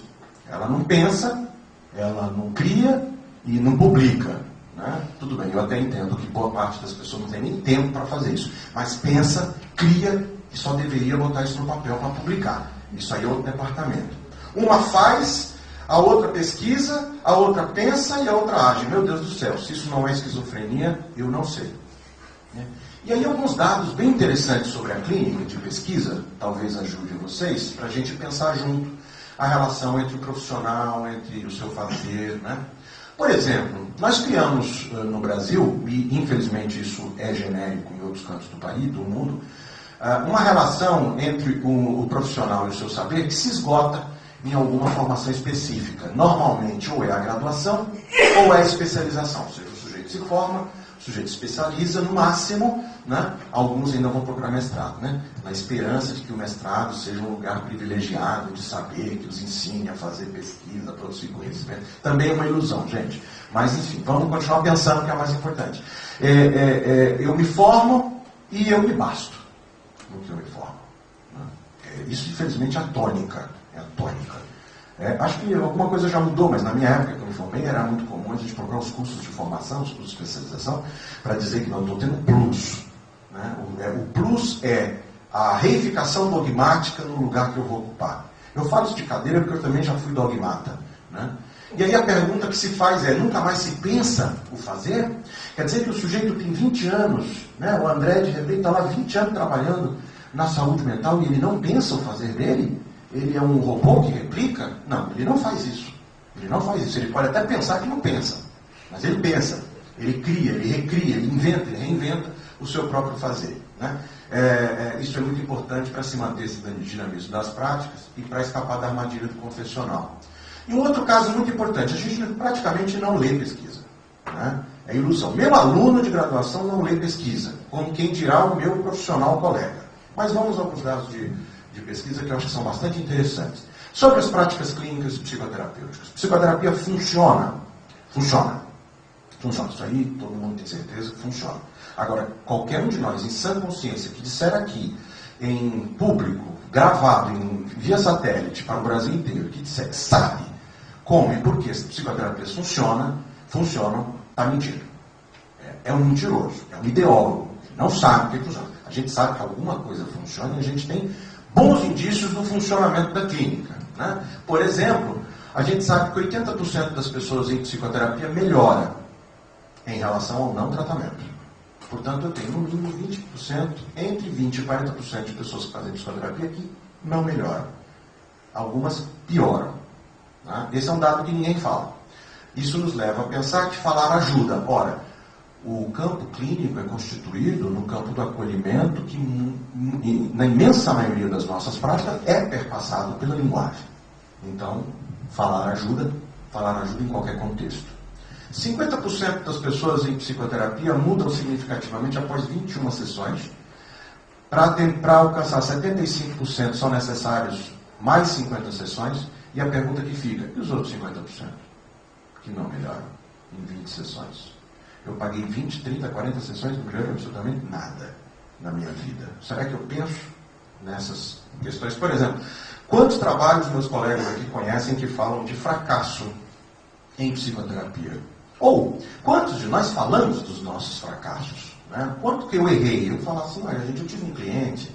Speaker 2: Ela não pensa, ela não cria e não publica. Né? Tudo bem, eu até entendo que boa parte das pessoas não tem nem tempo para fazer isso, mas pensa, cria e só deveria botar isso no papel para publicar. Isso aí é outro departamento. Uma faz, a outra pesquisa, a outra pensa e a outra age. Meu Deus do céu, se isso não é esquizofrenia, eu não sei. E aí alguns dados bem interessantes sobre a clínica de pesquisa, talvez ajude vocês, para a gente pensar junto a relação entre o profissional, entre o seu fazer. Né? Por exemplo, nós criamos no Brasil, e infelizmente isso é genérico em outros cantos do país, do mundo, uma relação entre o profissional e o seu saber que se esgota em alguma formação específica. Normalmente, ou é a graduação, ou é a especialização. Ou seja, o sujeito se forma, o sujeito se especializa, no máximo, né? Alguns ainda vão procurar mestrado, né? Na esperança de que o mestrado seja um lugar privilegiado de saber, que os ensine a fazer pesquisa, a produzir conhecimento. Também é uma ilusão, gente. Mas, enfim, vamos continuar pensando que é mais importante. Eu me formo e eu me basto no que eu me formo. Né? Isso, infelizmente, é a tônica. Acho que alguma coisa já mudou, mas na minha época que eu me formei era muito comum a gente procurar os cursos de formação, os cursos de especialização, para dizer que não estou tendo plus. Né? O plus é a reificação dogmática no lugar que eu vou ocupar. Eu falo isso de cadeira porque eu também já fui dogmata. Né? E aí a pergunta que se faz é: nunca mais se pensa o fazer? Quer dizer que o sujeito tem 20 anos, né? O André de repente está lá 20 anos trabalhando na saúde mental e ele não pensa o fazer dele? Ele é um robô que replica? Não, ele não faz isso. Ele não faz isso. Ele pode até pensar que não pensa, mas ele pensa, ele cria, ele recria, ele inventa, ele reinventa o seu próprio fazer. Né? Isso é muito importante para se manter esse dinamismo das práticas e para escapar da armadilha do confessional. E um outro caso muito importante: a gente praticamente não lê pesquisa. Né? É ilusão. Meu aluno de graduação não lê pesquisa, como quem dirá o meu profissional colega. Mas vamos a alguns dados de pesquisa que eu acho que são bastante interessantes. Sobre as práticas clínicas e psicoterapêuticas. Psicoterapia funciona. Funciona. Isso aí todo mundo tem certeza que funciona. Agora, qualquer um de nós, em sã consciência, que disser aqui, em público, gravado, via satélite, para o Brasil inteiro, que disser que sabe como e por que as psicoterapias funcionam, está mentindo. É um mentiroso, é um ideólogo. Não sabe o que funciona. A gente sabe que alguma coisa funciona e a gente tem bons indícios do funcionamento da clínica. Né? Por exemplo, a gente sabe que 80% das pessoas em psicoterapia melhora em relação ao não tratamento. Portanto, eu tenho no mínimo 20%, entre 20% e 40% de pessoas que fazem psicoterapia que não melhoram. Algumas pioram. Né? Esse é um dado que ninguém fala. Isso nos leva a pensar que falar ajuda. Ora, o campo clínico é constituído no campo do acolhimento que, na imensa maioria das nossas práticas, é perpassado pela linguagem. Então, falar ajuda em qualquer contexto. 50% das pessoas em psicoterapia mudam significativamente após 21 sessões. Para alcançar 75% são necessários mais 50 sessões. E a pergunta que fica, e os outros 50% que não melhoram em 20 sessões? Eu paguei 20, 30, 40 sessões e não melhorei absolutamente nada na minha vida. Será que eu penso nessas questões? Por exemplo, quantos trabalhos meus colegas aqui conhecem que falam de fracasso em psicoterapia? Ou, quantos de nós falamos dos nossos fracassos? Né? Quanto que eu errei? Eu falo assim, olha, gente, eu tive um cliente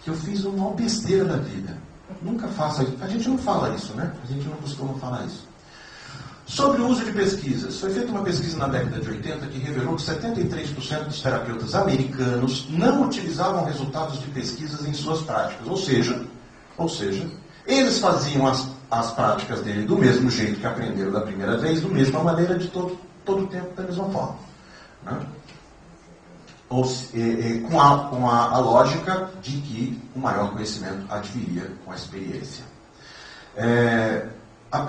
Speaker 2: que eu fiz uma besteira da vida. Nunca faça isso. A gente não fala isso, né? A gente não costuma falar isso. Sobre o uso de pesquisas. Foi feita uma pesquisa na década de 80 que revelou que 73% dos terapeutas americanos não utilizavam resultados de pesquisas em suas práticas. Ou seja, eles faziam as práticas dele do mesmo jeito que aprenderam da primeira vez, da mesma maneira, de todo o tempo, da mesma forma. Né? Com a lógica de que o maior conhecimento adviria com a experiência.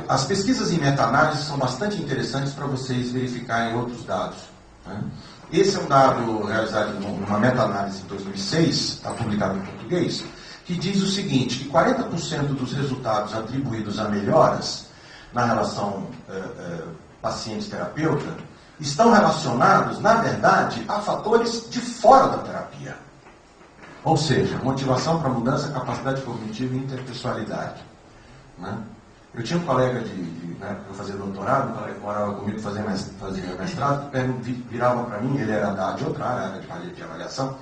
Speaker 2: As pesquisas em meta-análise são bastante interessantes para vocês verificarem outros dados. Né? Esse é um dado realizado numa meta-análise em 2006, está publicado em português, que diz o seguinte, que 40% dos resultados atribuídos a melhoras na relação paciente-terapeuta estão relacionados, na verdade, a fatores de fora da terapia. Ou seja, motivação para mudança, capacidade cognitiva e interpessoalidade. Né? Eu tinha um colega eu fazia doutorado, um colega que morava comigo fazia mestrado, que virava para mim, ele era de outra área de avaliação,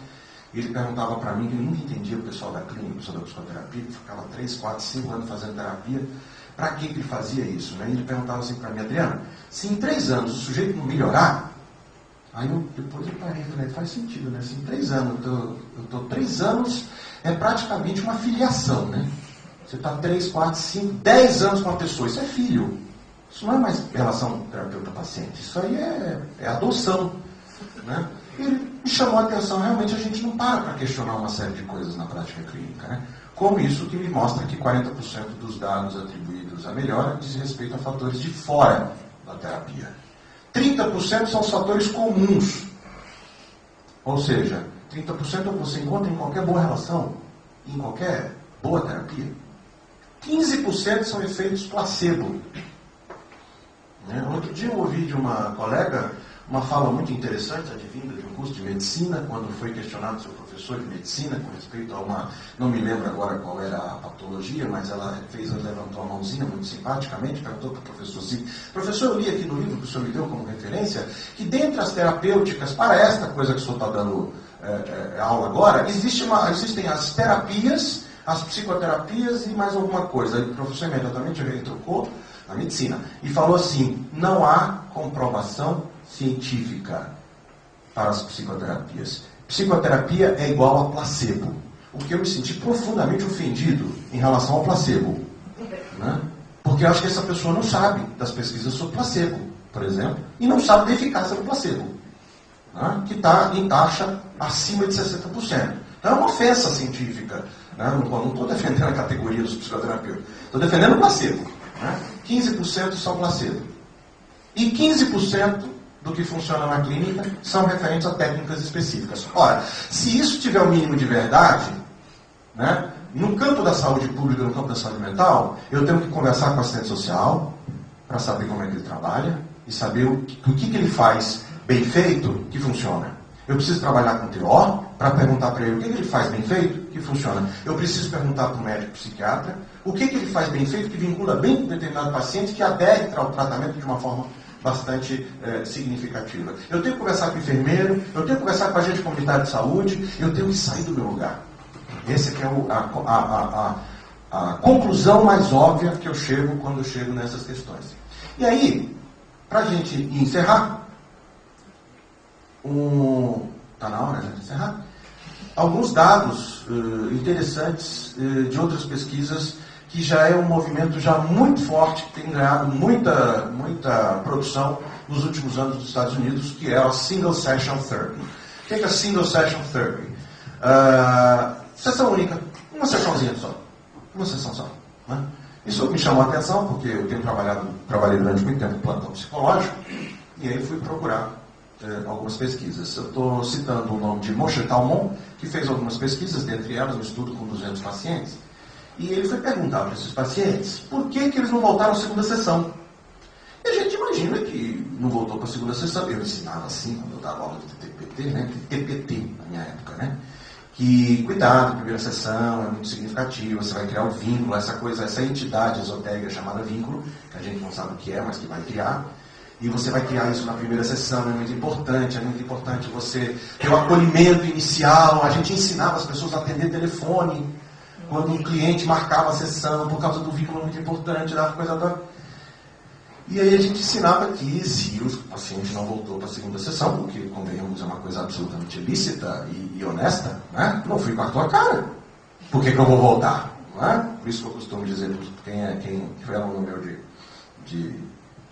Speaker 2: e ele perguntava para mim, que ele nunca entendia o pessoal da clínica, o pessoal da psicoterapia, que ficava 3, 4, 5 anos fazendo terapia, para que ele fazia isso? Né? E ele perguntava assim para mim, Adriano, se em 3 anos o sujeito não melhorar, aí depois eu parei e falei, faz sentido, né? Se em 3 anos, eu estou 3 anos, é praticamente uma filiação, né? Você está 3, 4, 5, 10 anos com uma pessoa, isso é filho. Isso não é mais relação terapeuta-paciente, isso aí é adoção. Né? E ele me chamou a atenção, realmente a gente não para questionar uma série de coisas na prática clínica. Né? Como isso que me mostra que 40% dos dados atribuídos à melhora diz respeito a fatores de fora da terapia. 30% são os fatores comuns. Ou seja, 30% você encontra em qualquer boa relação, em qualquer boa terapia. 15% são efeitos placebo. Outro dia eu ouvi de uma colega uma fala muito interessante, advinda de um curso de medicina, quando foi questionado seu professor de medicina com respeito a uma, não me lembro agora qual era a patologia, mas ela levantou a mãozinha muito simpaticamente, perguntou para o professor assim, professor, eu li aqui no livro que o senhor me deu como referência, que dentre as terapêuticas, para esta coisa que o senhor está dando aula agora, existem as terapias, as psicoterapias e mais alguma coisa. Aí o professor imediatamente retrucou a medicina e falou assim, não há comprovação científica para as psicoterapias. Psicoterapia é igual a placebo. O que eu me senti profundamente ofendido em relação ao placebo. Né? Porque eu acho que essa pessoa não sabe das pesquisas sobre placebo, por exemplo, e não sabe da eficácia do placebo, né? Que está em taxa acima de 60%. Então é uma ofensa científica. Né? Não estou defendendo a categoria dos psicoterapeutas. Estou defendendo o placebo. Né? 15% são placebo. E 15% do que funciona na clínica são referentes a técnicas específicas. Ora, se isso tiver o mínimo de verdade, né, no campo da saúde pública, no campo da saúde mental, eu tenho que conversar com o assistente social para saber como é que ele trabalha e saber o que ele faz bem feito que funciona. Eu preciso trabalhar com o TO para perguntar para ele o que ele faz bem feito que funciona. Eu preciso perguntar para o médico psiquiatra o que ele faz bem feito que vincula bem com determinado paciente que adere ao tratamento de uma forma bastante significativa. Eu tenho que conversar com o enfermeiro, eu tenho que conversar com a agente comunitário de saúde, eu tenho que sair do meu lugar. Essa que é a conclusão mais óbvia que eu chego quando eu chego nessas questões. E aí, para a gente encerrar, está na hora de encerrar? Alguns dados interessantes de outras pesquisas que já é um movimento já muito forte, que tem ganhado muita produção nos últimos anos dos Estados Unidos, que é a Single Session Therapy. O que é a Single Session Therapy? Sessão única, uma sessãozinha só, uma sessão só. Né? Isso me chamou a atenção, porque eu trabalhei durante muito tempo no plantão psicológico, e aí fui procurar algumas pesquisas. Eu estou citando o nome de Moshe Talmon, que fez algumas pesquisas, dentre elas um estudo com 200 pacientes, e ele foi perguntar para esses pacientes por que eles não voltaram à segunda sessão. E a gente imagina que não voltou para a segunda sessão. Eu ensinava assim, quando eu dava aula de TPT, né? TPT na minha época, né? Que cuidado, a primeira sessão é muito significativa, você vai criar um vínculo, essa entidade esotérica chamada vínculo, que a gente não sabe o que é, mas que vai criar. E você vai criar isso na primeira sessão, é muito importante você ter o acolhimento inicial. A gente ensinava as pessoas a atender telefone, quando um cliente marcava a sessão, por causa do vínculo muito importante, da coisa toda. E aí a gente ensinava que se o paciente não voltou para a segunda sessão, porque, convenhamos, é uma coisa absolutamente lícita e honesta, né? Não fui com a tua cara. Por que eu vou voltar? Não é? Por isso que eu costumo dizer, quem foi aluno meu de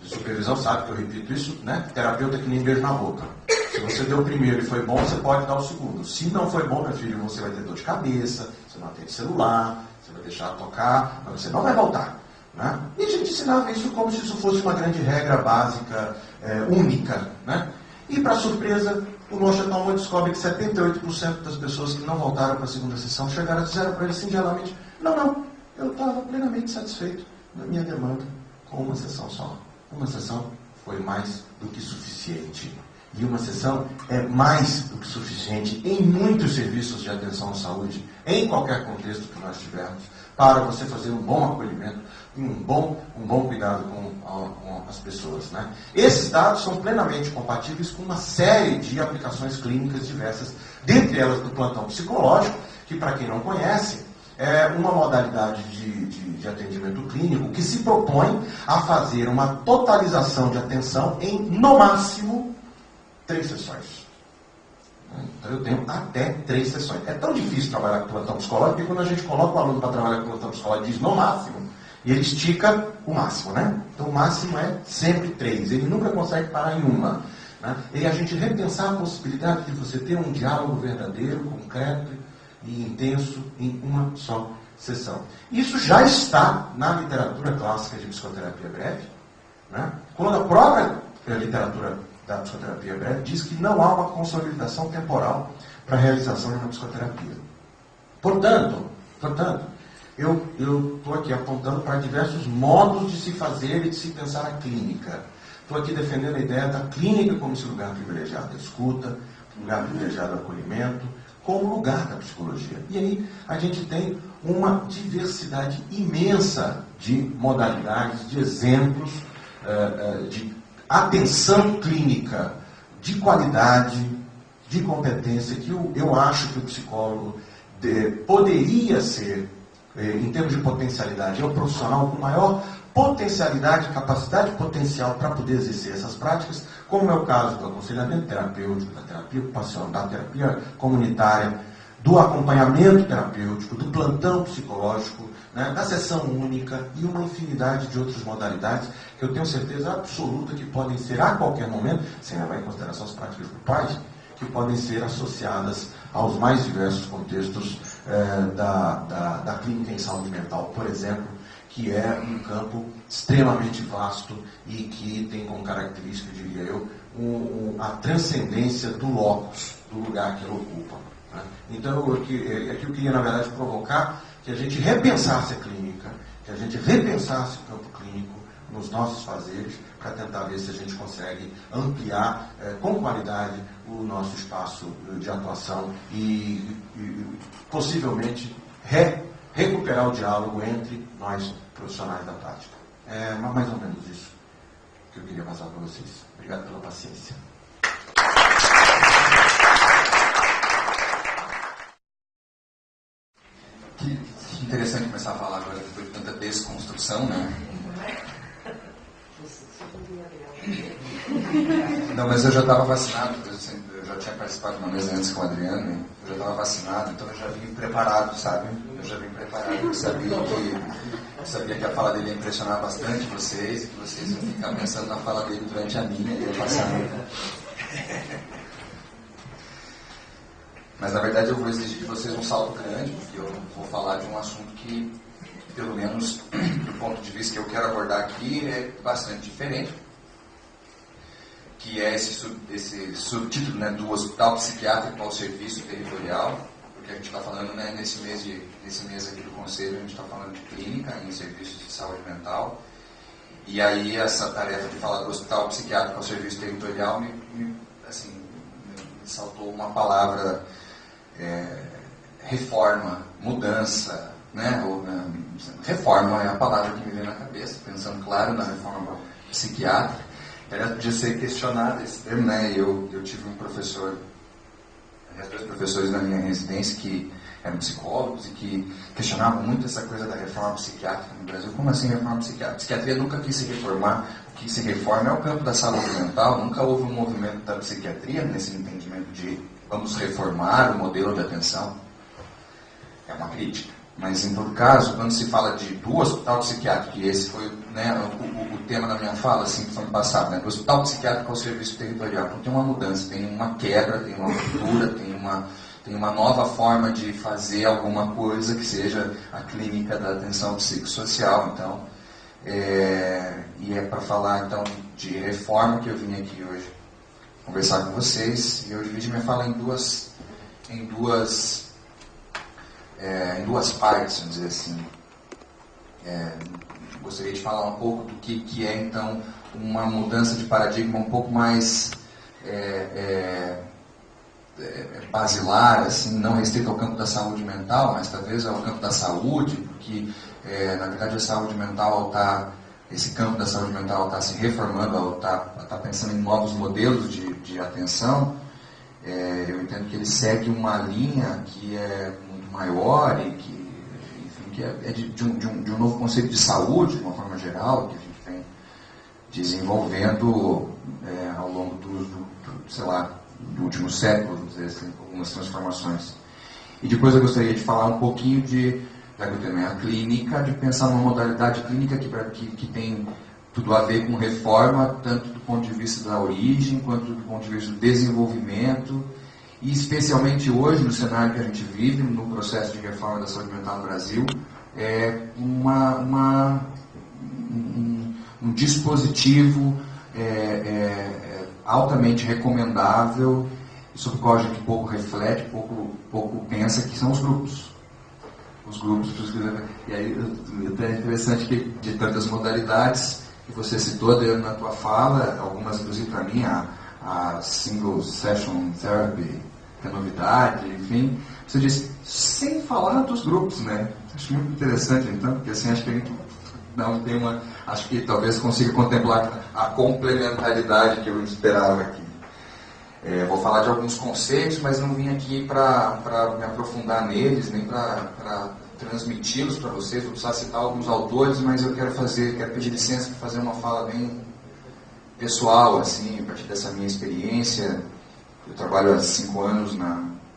Speaker 2: supervisão sabe que eu repito isso, né? Terapeuta que nem beijo na boca. Se você deu o primeiro e foi bom, você pode dar o segundo. Se não foi bom, meu filho, você vai ter dor de cabeça, você não atende celular, você vai deixar tocar, mas você não vai voltar. Né? E a gente ensinava isso como se isso fosse uma grande regra básica, única. Né? E, para surpresa, o Moshe Talmon descobre que 78% das pessoas que não voltaram para a segunda sessão chegaram a dizer para ele singelamente: não, eu estava plenamente satisfeito na minha demanda com uma sessão só. Uma sessão foi mais do que suficiente. E uma sessão é mais do que suficiente em muitos serviços de atenção à saúde, em qualquer contexto que nós tivermos, para você fazer um bom acolhimento e um bom cuidado com as pessoas. Né? Esses dados são plenamente compatíveis com uma série de aplicações clínicas diversas, dentre elas do plantão psicológico, que, para quem não conhece, é uma modalidade de atendimento clínico que se propõe a fazer uma totalização de atenção em, no máximo, 3 sessões. Então eu tenho até 3 sessões. É tão difícil trabalhar com plantão psicológico que quando a gente coloca o aluno para trabalhar com plantão psicológico e diz no máximo, e ele estica o máximo, né? Então o máximo é sempre 3. Ele nunca consegue parar em uma. Né? E a gente repensar a possibilidade de você ter um diálogo verdadeiro, concreto e intenso em uma só sessão. Isso já está na literatura clássica de psicoterapia breve, né? Quando a própria literatura da psicoterapia breve diz que não há uma consolidação temporal para a realização de uma psicoterapia. Portanto, eu estou aqui apontando para diversos modos de se fazer e de se pensar a clínica. Estou aqui defendendo a ideia da clínica como esse lugar privilegiado da escuta, lugar privilegiado do acolhimento, como lugar da psicologia. E aí a gente tem uma diversidade imensa de modalidades, de exemplos, de atenção clínica, de qualidade, de competência, que eu acho que o psicólogo poderia ser, em termos de potencialidade, é o profissional com maior potencialidade, capacidade potencial para poder exercer essas práticas, como é o caso do aconselhamento terapêutico, da terapia ocupacional, da terapia comunitária, do acompanhamento terapêutico, do plantão psicológico, né, da sessão única e uma infinidade de outras modalidades que eu tenho certeza absoluta que podem ser a qualquer momento, sem levar em consideração as práticas grupais, que podem ser associadas aos mais diversos contextos da clínica em saúde mental, por exemplo, que é um campo extremamente vasto e que tem como característica, diria eu, a transcendência do locus, do lugar que ela ocupa. Né? Então, aqui eu queria, na verdade, provocar que a gente repensasse a clínica, que a gente repensasse o campo clínico nos nossos fazeres, para tentar ver se a gente consegue ampliar com qualidade o nosso espaço de atuação e possivelmente recuperar o diálogo entre nós, profissionais da prática. É mais ou menos isso que eu queria passar para vocês. Obrigado pela paciência.
Speaker 3: Que interessante começar a falar agora depois de tanta desconstrução, né? Não, mas eu já estava vacinado, eu já tinha participar de uma mesa antes com o Adriano, eu já estava vacinado, então eu já vim preparado, sabe? Eu sabia que a fala dele ia impressionar bastante vocês, e que vocês iam ficar pensando na fala dele durante a minha, e eu passar. Mas na verdade eu vou exigir de vocês um salto grande, porque eu vou falar de um assunto que, pelo menos do ponto de vista que eu quero abordar aqui, é bastante diferente, que é esse subtítulo, né, do Hospital Psiquiátrico ao Serviço Territorial, porque a gente está falando, né, nesse mês aqui do Conselho, a gente está falando de clínica em serviços de saúde mental, e aí essa tarefa de falar do Hospital Psiquiátrico ao Serviço Territorial me saltou uma palavra, reforma, mudança, né? Reforma é a palavra que me veio na cabeça, pensando, claro, na reforma psiquiátrica. Ela podia ser questionada, esse termo, né? Eu tive um professor, aliás, 2 professores na minha residência que eram psicólogos e que questionavam muito essa coisa da reforma psiquiátrica no Brasil. Como assim reforma psiquiátrica? A psiquiatria nunca quis se reformar. O que se reforma é o campo da saúde mental. Nunca houve um movimento da psiquiatria nesse entendimento de vamos reformar o modelo de atenção. É uma crítica. Mas, em todo caso, quando se fala do hospital psiquiátrico, e esse foi, né, o tema da minha fala, assim, que foi no passado, né, do hospital psiquiátrico ao serviço territorial, então tem uma mudança, tem uma quebra, tem uma ruptura, tem uma nova forma de fazer alguma coisa que seja a clínica da atenção psicossocial. Então, e é para falar, então, de reforma que eu vim aqui hoje conversar com vocês, e eu dividi minha fala em duas partes, vamos dizer assim. Gostaria de falar um pouco do que é, então, uma mudança de paradigma um pouco mais basilar, assim, não restrita ao campo da saúde mental, mas talvez ao campo da saúde, porque, na verdade, a saúde mental esse campo da saúde mental está se reformando, está pensando em novos modelos de atenção. Eu entendo que ele segue uma linha que é muito maior e que, enfim, que é de um novo conceito de saúde, de uma forma geral, que a gente vem desenvolvendo ao longo do último século, vamos dizer assim, algumas transformações. E depois eu gostaria de falar um pouquinho já que eu tenho a clínica, de pensar numa modalidade clínica que tem tudo a ver com reforma, tanto do ponto de vista da origem, quanto do ponto de vista do desenvolvimento, e especialmente hoje, no cenário que a gente vive, no processo de reforma da saúde mental no Brasil, um dispositivo altamente recomendável, sobre o qual a gente pouco reflete, pouco pensa, que são os grupos. Os grupos, e aí é interessante que de tantas modalidades que você citou, Adriano, na tua fala, algumas inclusive para mim, a single session therapy, que é novidade, enfim, você disse, sem falar dos grupos, né? Acho muito interessante, então, porque assim, acho que a gente não tem acho que talvez consiga contemplar a complementaridade que eu esperava aqui. Vou falar de alguns conceitos, mas não vim aqui para me aprofundar neles, nem para transmiti-los para vocês. Vou precisar citar alguns autores, mas eu quero pedir licença para fazer uma fala bem pessoal, assim, a partir dessa minha experiência. Eu trabalho há 5 anos,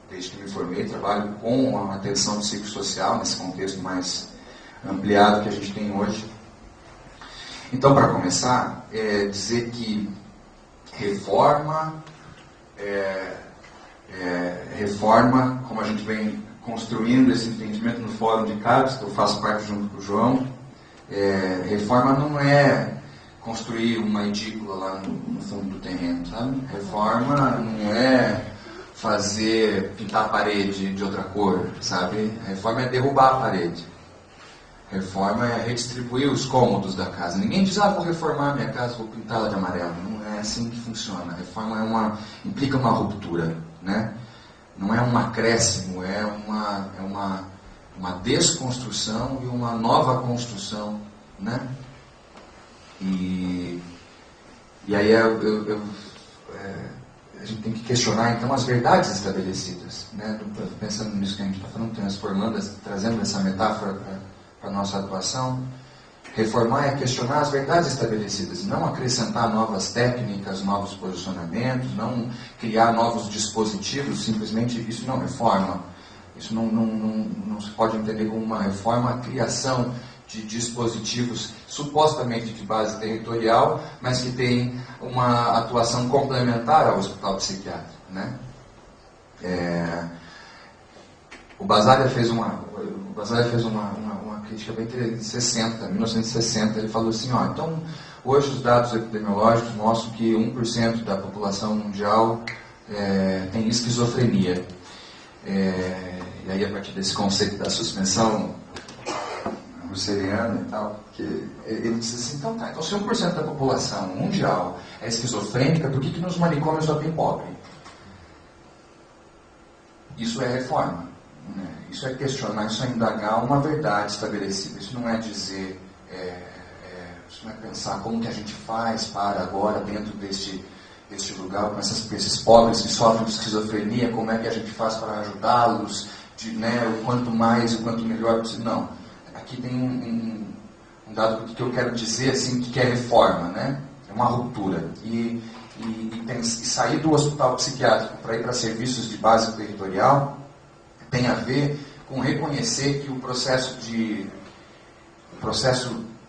Speaker 3: desde que me formei, trabalho com a atenção psicossocial, nesse contexto mais ampliado que a gente tem hoje. Então, para começar, dizer que reforma, como a gente vem construindo esse entendimento no Fórum de CAPES, que eu faço parte junto com o João, reforma não é construir uma edícula lá no fundo do terreno, sabe? Reforma não é pintar a parede de outra cor, sabe? Reforma é derrubar a parede. Reforma é redistribuir os cômodos da casa. Ninguém diz, vou reformar a minha casa, vou pintá-la de amarelo. Não é assim que funciona. A reforma implica uma ruptura, né? Não é um acréscimo, é uma desconstrução e uma nova construção, né? E aí a gente tem que questionar, então, as verdades estabelecidas, né? Pensando nisso que a gente está falando, transformando, trazendo essa metáfora para a nossa atuação. Reformar é questionar as verdades estabelecidas, não acrescentar novas técnicas, novos posicionamentos, não criar novos dispositivos, simplesmente isso não reforma. Isso não se pode entender como uma reforma, a criação de dispositivos supostamente de base territorial, mas que tem uma atuação complementar ao hospital psiquiátrico, né? O Basaglia fez uma crítica bem interessante, em 1960, ele falou assim, então, hoje os dados epidemiológicos mostram que 1% da população mundial tem esquizofrenia. E aí, a partir desse conceito da suspensão russeriana e tal, que ele diz assim, então se 1% da população mundial é esquizofrênica, por que nos manicômios só tem pobre? Isso é reforma. Isso é questionar, isso é indagar uma verdade estabelecida. Isso não é dizer, isso não é pensar como que a gente faz para agora, dentro deste lugar, com esses pobres que sofrem de esquizofrenia, como é que a gente faz para ajudá-los, o quanto mais, o quanto melhor possível. Não. Aqui tem um dado que eu quero dizer, assim, que é reforma, né? É uma ruptura. E sair do hospital psiquiátrico para ir para serviços de base territorial tem a ver com reconhecer que o processo de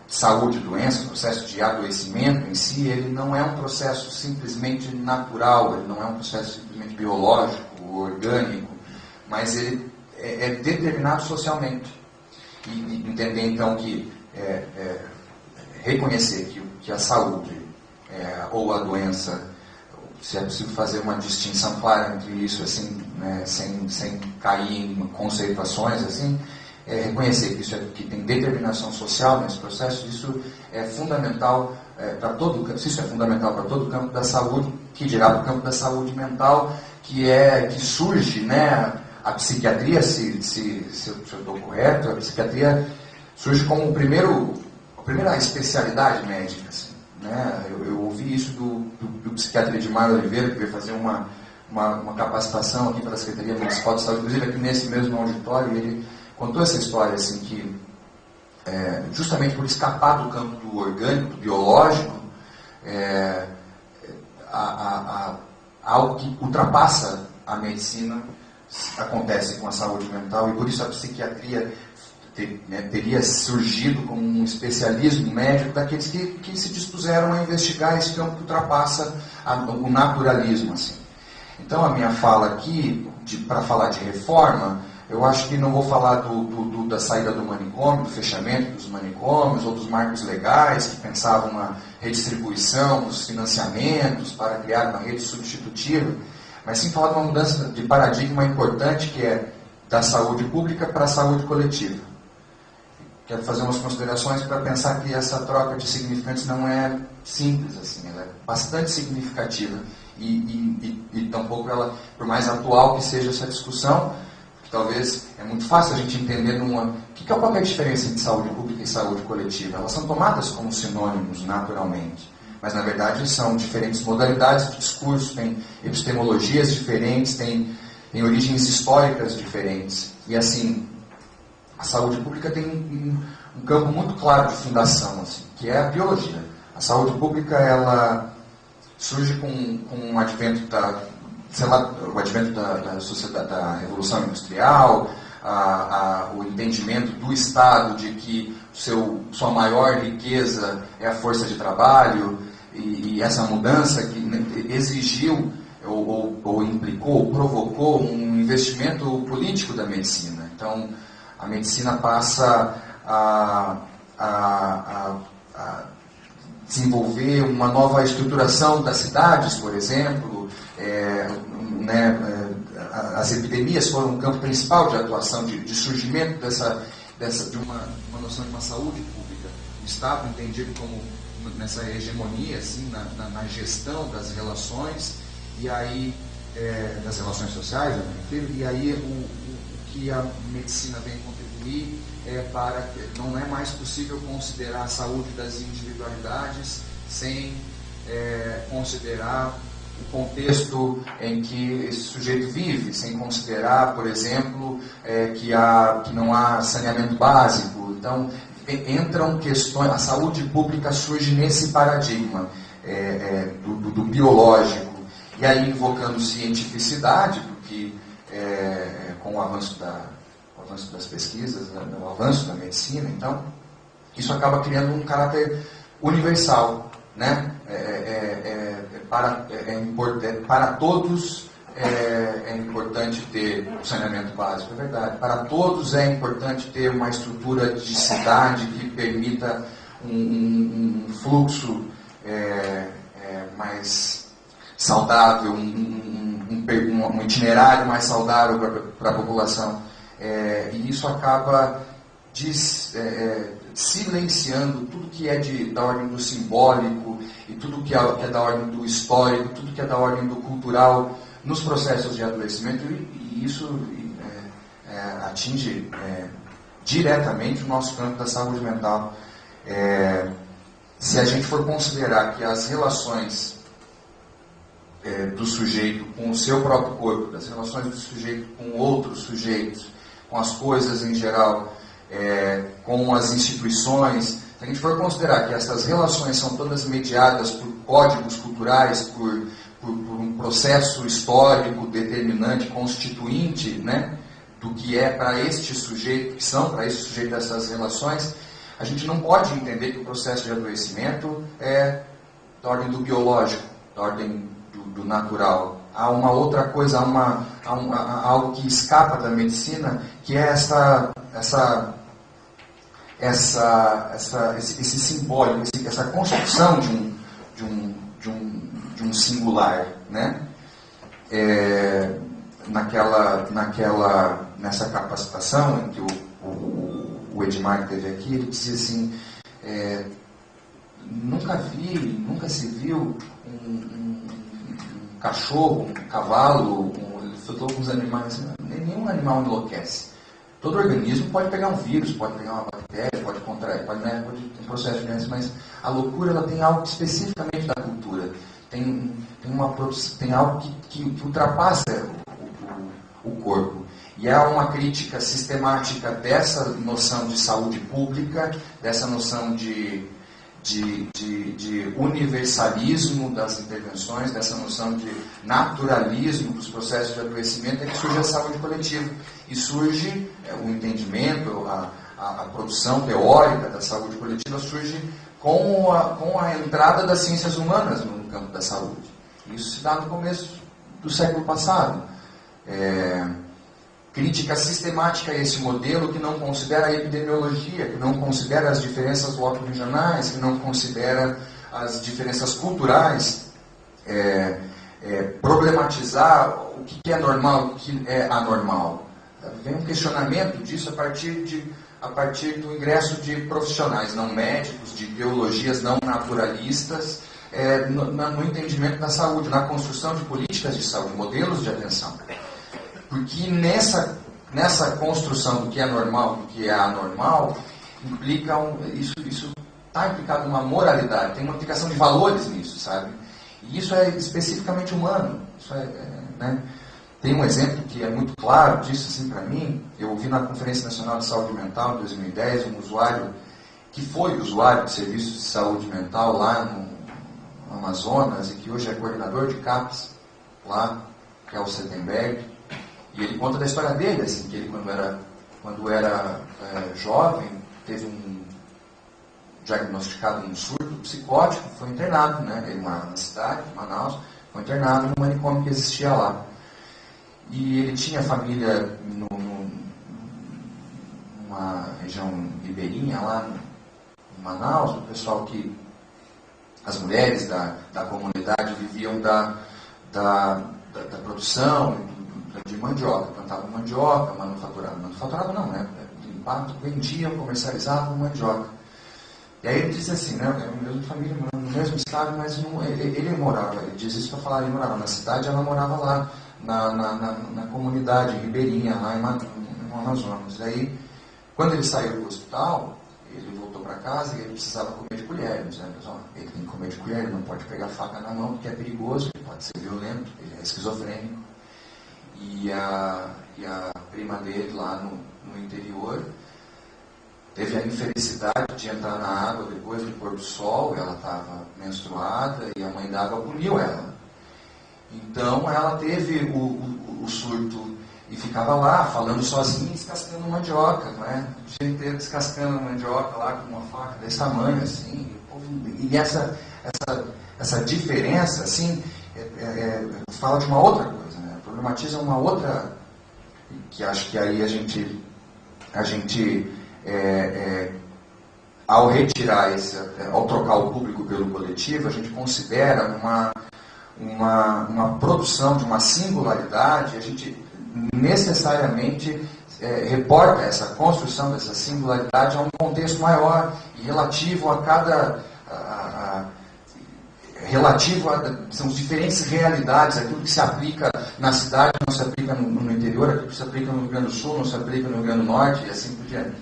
Speaker 3: saúde e doença, o processo de adoecimento em si, ele não é um processo simplesmente natural, ele não é um processo simplesmente biológico, orgânico, mas ele é determinado socialmente. E entender então que reconhecer que a saúde ou a doença, se é possível fazer uma distinção clara entre isso, assim, né, sem cair em conceituações, assim, reconhecer que que tem determinação social nesse processo, isso é fundamental para todo o campo, se isso é fundamental para todo o campo da saúde, que dirá para o campo da saúde mental, que surge, né, a psiquiatria, se eu estou correto, a psiquiatria surge como a primeira especialidade médica, assim. Né? Eu ouvi isso do psiquiatra Edmar Oliveira, que veio fazer uma capacitação aqui para a Secretaria Municipal de Saúde, inclusive aqui nesse mesmo auditório, e ele contou essa história, assim, que justamente por escapar do campo do orgânico, do biológico, algo que ultrapassa a medicina acontece com a saúde mental, e por isso a psiquiatria teria surgido como um especialismo médico daqueles que se dispuseram a investigar esse campo que ultrapassa o naturalismo, assim. Então a minha fala aqui, para falar de reforma, eu acho que não vou falar da saída do manicômio, do fechamento dos manicômios, ou dos marcos legais que pensavam uma redistribuição dos financiamentos para criar uma rede substitutiva, mas sim falar de uma mudança de paradigma importante, que é da saúde pública para a saúde coletiva. Quero fazer umas considerações para pensar que essa troca de significantes não é simples, assim, ela é bastante significativa e tampouco ela, por mais atual que seja essa discussão, talvez é muito fácil a gente entender qual é a diferença entre saúde pública e saúde coletiva. Elas são tomadas como sinônimos naturalmente, mas na verdade são diferentes modalidades de discurso, tem epistemologias diferentes, tem origens históricas diferentes. E assim, a saúde pública tem um campo muito claro de fundação, assim, que é a biologia. A saúde pública, ela surge com o advento da sociedade, da Revolução Industrial, o entendimento do Estado de que sua maior riqueza é a força de trabalho, e essa mudança que exigiu ou implicou, provocou um investimento político da medicina. Então, a medicina passa a desenvolver uma nova estruturação das cidades, por exemplo. As epidemias foram um campo principal de atuação, de surgimento de uma noção de uma saúde pública. O Estado entendido como nessa hegemonia, assim, na gestão das relações, e aí das relações sociais, e aí o que a medicina vem contribuir para que não é mais possível considerar a saúde das individualidades sem considerar o contexto em que esse sujeito vive, sem considerar, por exemplo, que não há saneamento básico. Então, entram questões, a saúde pública surge nesse paradigma do biológico, e aí invocando cientificidade, porque com o avanço das pesquisas, o avanço da medicina, então, isso acaba criando um caráter universal, né? Para todos é importante ter o saneamento básico, é verdade. Para todos é importante ter uma estrutura de cidade que permita um fluxo mais saudável, um itinerário mais saudável para a população. E isso acaba silenciando tudo que é da ordem do simbólico e tudo que é da ordem do histórico, tudo que é da ordem do cultural nos processos de adoecimento, e isso atinge diretamente o nosso campo da saúde mental. Se a gente for considerar que as relações do sujeito com o seu próprio corpo, das relações do sujeito com outros sujeitos, com as coisas em geral, com as instituições, se a gente for considerar que essas relações são todas mediadas por códigos culturais, por um processo histórico determinante, constituinte, né, do que é para este sujeito, que são para este sujeito essas relações, a gente não pode entender que o processo de adoecimento é da ordem do biológico, da ordem do natural. Há uma outra coisa, há algo que escapa da medicina, que é esse simbólico, essa construção de um singular, né? Nessa capacitação em que o Edmar teve aqui, ele dizia assim, nunca se viu um cachorro, um cavalo, ele falou com os animais, nenhum animal enlouquece. Todo organismo pode pegar um vírus, pode pegar uma bactéria, pode contrair, pode ter um processo de doença, mas a loucura ela tem algo especificamente da cultura. Tem algo que ultrapassa o corpo. E há uma crítica sistemática dessa noção de saúde pública, dessa noção de universalismo das intervenções, dessa noção de naturalismo dos processos de adoecimento, é que surge a saúde coletiva. E surge o entendimento, a produção teórica da saúde coletiva surge com a entrada das ciências humanas no campo da saúde. Isso se dá no começo do século passado. Crítica sistemática a esse modelo que não considera a epidemiologia, que não considera as diferenças loco-regionais, que não considera as diferenças culturais, problematizar o que é normal, o que é anormal. Vem um questionamento disso a partir do ingresso de profissionais não médicos, de ideologias não naturalistas, no entendimento da saúde, na construção de políticas de saúde, modelos de atenção. Porque nessa construção do que é normal, do que é anormal, implica isso está implicado uma moralidade, tem uma implicação de valores nisso, sabe? E isso é especificamente humano. Né? Tem um exemplo que é muito claro disso, assim, para mim. Eu ouvi na Conferência Nacional de Saúde Mental, em 2010, um usuário que foi usuário de serviços de saúde mental lá no Amazonas e que hoje é coordenador de CAPS lá, que é o Settenberg. E ele conta da história dele, assim, que ele quando era jovem, teve diagnosticado um surto psicótico, foi internado, né? Ele na cidade, em Manaus, foi internado no manicômio que existia lá. E ele tinha família numa região ribeirinha lá em Manaus, o pessoal que as mulheres da comunidade viviam da produção de mandioca, plantavam mandioca, manufaturava não, né? Vendiam, comercializavam mandioca. E aí ele diz assim, né? A mesma família no mesmo estado, mas ele morava, ele diz isso para falar, ele morava na cidade, ela morava lá na comunidade ribeirinha, lá no Amazonas. Daí, quando ele saiu do hospital, ele voltou para casa e ele precisava comer de colher. Né? Pessoal, ele tem que comer de colher, ele não pode pegar faca na mão porque é perigoso, ele pode ser violento, ele é esquizofrênico. E a prima dele lá no interior teve a infelicidade de entrar na água depois do pôr do sol, ela estava menstruada e a mãe d'água puniu ela. Então ela teve o surto e ficava lá, falando sozinha, descascando mandioca, não é? O dia inteiro descascando mandioca lá com uma faca desse tamanho, assim. E essa diferença, assim, fala de uma outra coisa, né? Problematiza uma outra, que acho que aí a gente ao retirar ao trocar o público pelo coletivo, a gente considera uma produção de uma singularidade, a gente necessariamente reporta essa construção dessa singularidade a um contexto maior e relativo a cada são diferentes realidades, aquilo que se aplica na cidade não se aplica no interior, aquilo que se aplica no Rio Grande do Sul não se aplica no Rio Grande do Norte e assim por diante.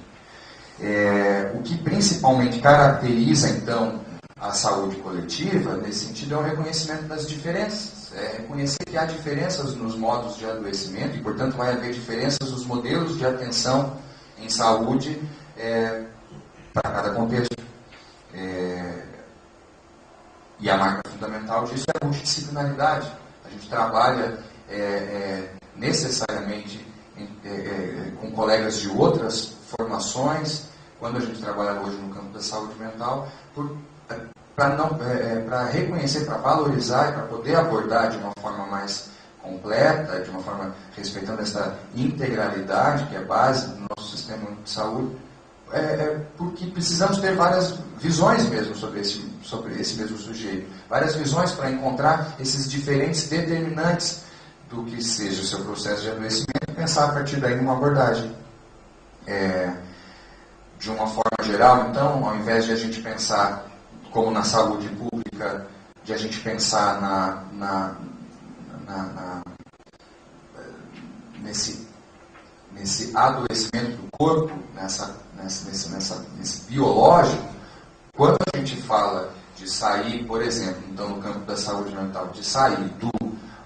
Speaker 3: O que principalmente caracteriza então a saúde coletiva, nesse sentido, é o reconhecimento das diferenças. É reconhecer que há diferenças nos modos de adoecimento e, portanto, vai haver diferenças nos modelos de atenção em saúde para cada contexto. E a marca fundamental disso é a multidisciplinaridade. A gente trabalha necessariamente com colegas de outras formações, quando a gente trabalha hoje no campo da saúde mental, para reconhecer, para valorizar e para poder abordar de uma forma mais completa, de uma forma respeitando essa integralidade que é base do nosso sistema de saúde, porque precisamos ter várias visões mesmo sobre esse mesmo sujeito, várias visões para encontrar esses diferentes determinantes do que seja o seu processo de adoecimento e pensar a partir daí numa abordagem. De uma forma geral, então, ao invés de a gente pensar como na saúde pública, de a gente pensar nesse adoecimento do corpo, nesse biológico, quando a gente fala de sair, por exemplo, então no campo da saúde mental, de sair do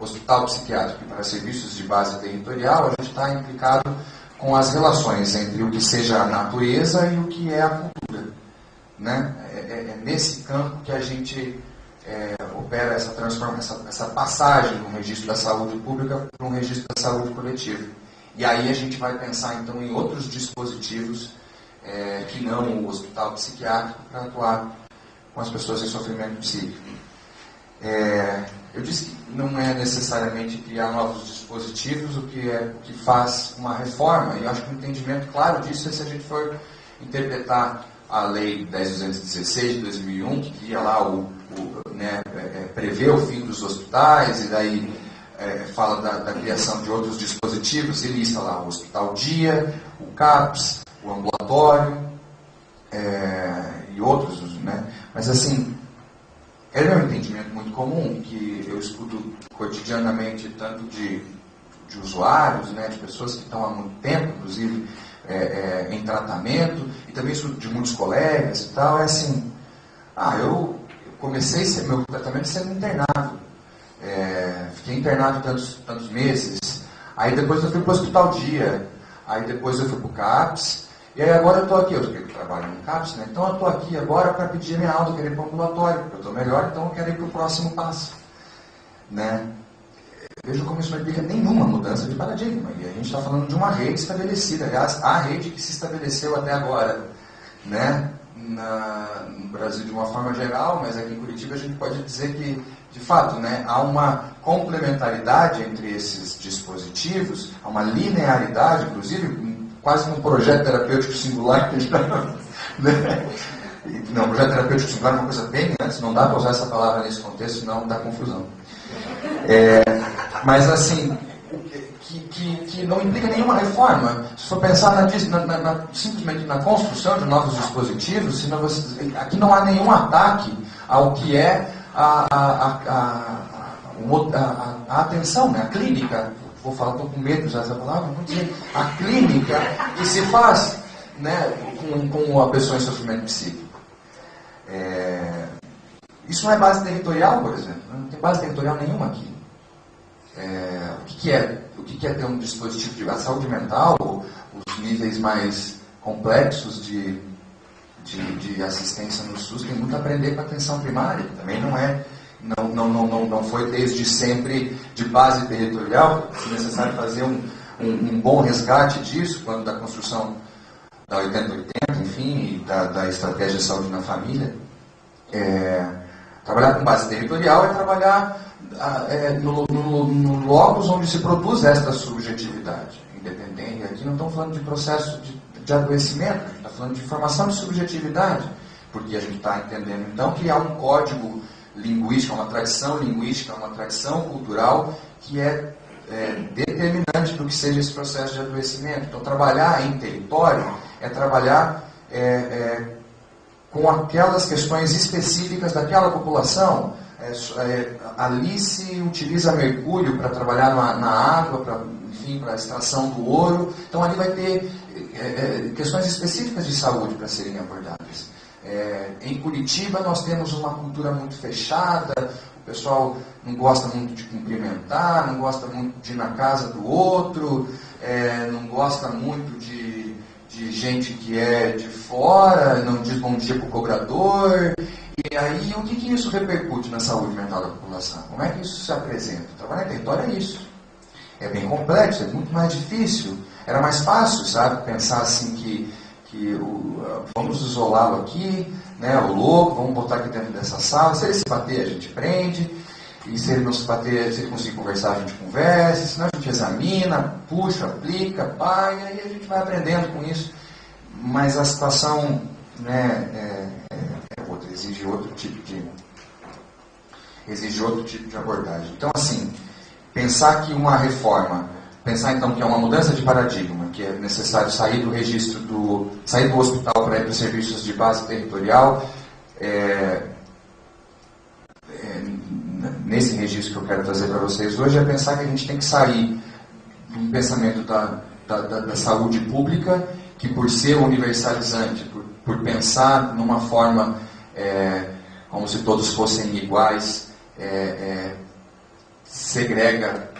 Speaker 3: hospital psiquiátrico para serviços de base territorial, a gente está implicado com as relações entre o que seja a natureza e o que é a cultura. Né? É nesse campo que a gente opera essa transformação, essa passagem do registro da saúde pública para um registro da saúde coletiva. E aí a gente vai pensar então em outros dispositivos que não o hospital psiquiátrico para atuar com as pessoas em sofrimento psíquico. Eu disse que não é necessariamente criar novos dispositivos o que faz uma reforma, e eu acho que o entendimento claro disso é se a gente for interpretar a Lei 10.216 de 2001, que cria lá prevê o fim dos hospitais, e daí fala da criação de outros dispositivos, e lista lá o Hospital Dia, o CAPS, o ambulatório, e outros, né? Mas assim, é meu entendimento muito comum, que eu escuto cotidianamente tanto de usuários, né, de pessoas que estão há muito tempo, inclusive, em tratamento, e também escuto de muitos colegas e tal, é assim, eu comecei meu tratamento sendo internado, fiquei internado tantos meses, aí depois eu fui para o Hospital Dia, aí depois eu fui para o CAPS, e aí agora eu estou aqui, eu trabalho no CAPS, né? Então eu estou aqui agora para pedir a minha alta, eu quero ir para o ambulatório, porque eu estou melhor, então eu quero ir para o próximo passo. Né? Veja como isso não implica nenhuma mudança de paradigma, e a gente está falando de uma rede estabelecida, aliás, a rede que se estabeleceu até agora, né? No Brasil de uma forma geral, mas aqui em Curitiba a gente pode dizer que, de fato, né, há uma complementaridade entre esses dispositivos, há uma linearidade, inclusive, quase um projeto terapêutico singular que a gente né? Não, projeto terapêutico singular é uma coisa bem antes, não dá para usar essa palavra nesse contexto, senão dá confusão. Mas assim, que não implica nenhuma reforma. Se for pensar simplesmente na construção de novos dispositivos, aqui não há nenhum ataque ao que é a atenção, né? A clínica. Vou falar, estou com medo de usar essa palavra, vou dizer, a clínica que se faz, né, com a pessoa em sofrimento psíquico. Isso não é base territorial, por exemplo, não tem base territorial nenhuma aqui. O que é ter um dispositivo de saúde mental, os níveis mais complexos de assistência no SUS, tem muito a aprender com a atenção primária. Também não foi desde sempre de base territorial. É necessário fazer um bom resgate disso, quando da construção da 80-80, enfim, e da estratégia de saúde na família. Trabalhar com base territorial é trabalhar no locus onde se produz esta subjetividade independente. Aqui não estamos falando de processo de adoecimento, a gente está falando de formação de subjetividade, porque a gente está entendendo então que há um código linguístico, uma tradição linguística, uma tradição cultural que é determinante do que seja esse processo de adoecimento. Então, trabalhar em território é trabalhar com aquelas questões específicas daquela população. Ali se utiliza mercúrio para trabalhar na água, para a extração do ouro. Então, ali vai ter questões específicas de saúde para serem abordadas. Em Curitiba, nós temos uma cultura muito fechada, o pessoal não gosta muito de cumprimentar, não gosta muito de ir na casa do outro, não gosta muito de gente que é de fora, não diz bom dia para o cobrador. E aí, o que isso repercute na saúde mental da população? Como é que isso se apresenta? Trabalhar em território é isso. É bem complexo, é muito mais difícil. Era mais fácil, sabe, pensar assim que vamos isolá-lo aqui, né, o louco, vamos botar aqui dentro dessa sala. Se ele se bater, a gente prende. E se ele não se bater, se ele conseguir conversar, a gente conversa. Senão a gente examina, puxa, aplica, paga, e aí a gente vai aprendendo com isso. Mas a situação, né, outra, exige outro tipo de abordagem. Então, assim, pensar que uma reforma, pensar então que é uma mudança de paradigma, que é necessário sair do registro sair do hospital para ir para os serviços de base territorial, nesse registro que eu quero trazer para vocês hoje, é pensar que a gente tem que sair de um pensamento da saúde pública, que por ser universalizante, por pensar numa forma como se todos fossem iguais, segrega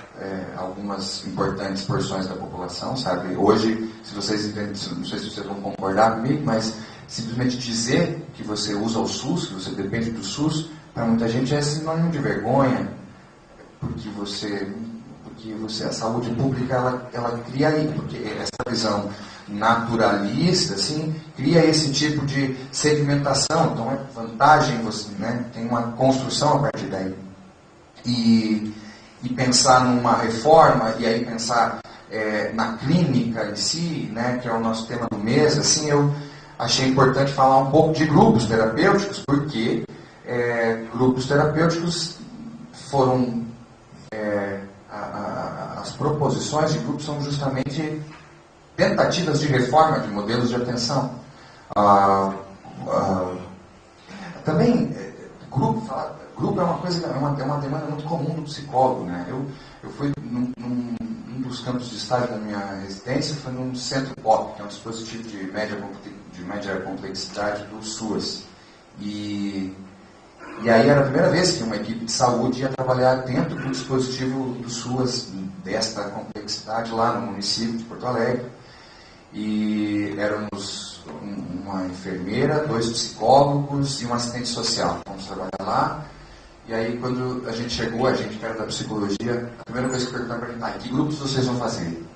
Speaker 3: algumas importantes porções da população, sabe? Hoje, se vocês entendem, não sei se vocês vão concordar comigo, mas simplesmente dizer que você usa o SUS, que você depende do SUS, para muita gente é sinônimo de vergonha, porque a saúde pública ela cria aí, porque essa visão naturalista, assim, cria esse tipo de segmentação. Então é vantagem você, né, tem uma construção a partir daí. E pensar numa reforma, e aí pensar na clínica em si, né, que é o nosso tema do mês, assim, eu achei importante falar um pouco de grupos terapêuticos, porque grupos terapêuticos foram... as proposições de grupos são justamente tentativas de reforma de modelos de atenção. Também, grupo é uma coisa, é uma demanda muito comum do psicólogo, né? Eu fui num dos campos de estágio da minha residência, foi num centro POP, que é um dispositivo de média complexidade do SUAS. E aí era a primeira vez que uma equipe de saúde ia trabalhar dentro do dispositivo do SUAS, desta complexidade, lá no município de Porto Alegre. E éramos uma enfermeira, 2 psicólogos e um assistente social. Fomos trabalhar lá. E aí, quando a gente chegou, a gente que era da psicologia, a primeira coisa que perguntaram para a gente, que grupos vocês vão fazer?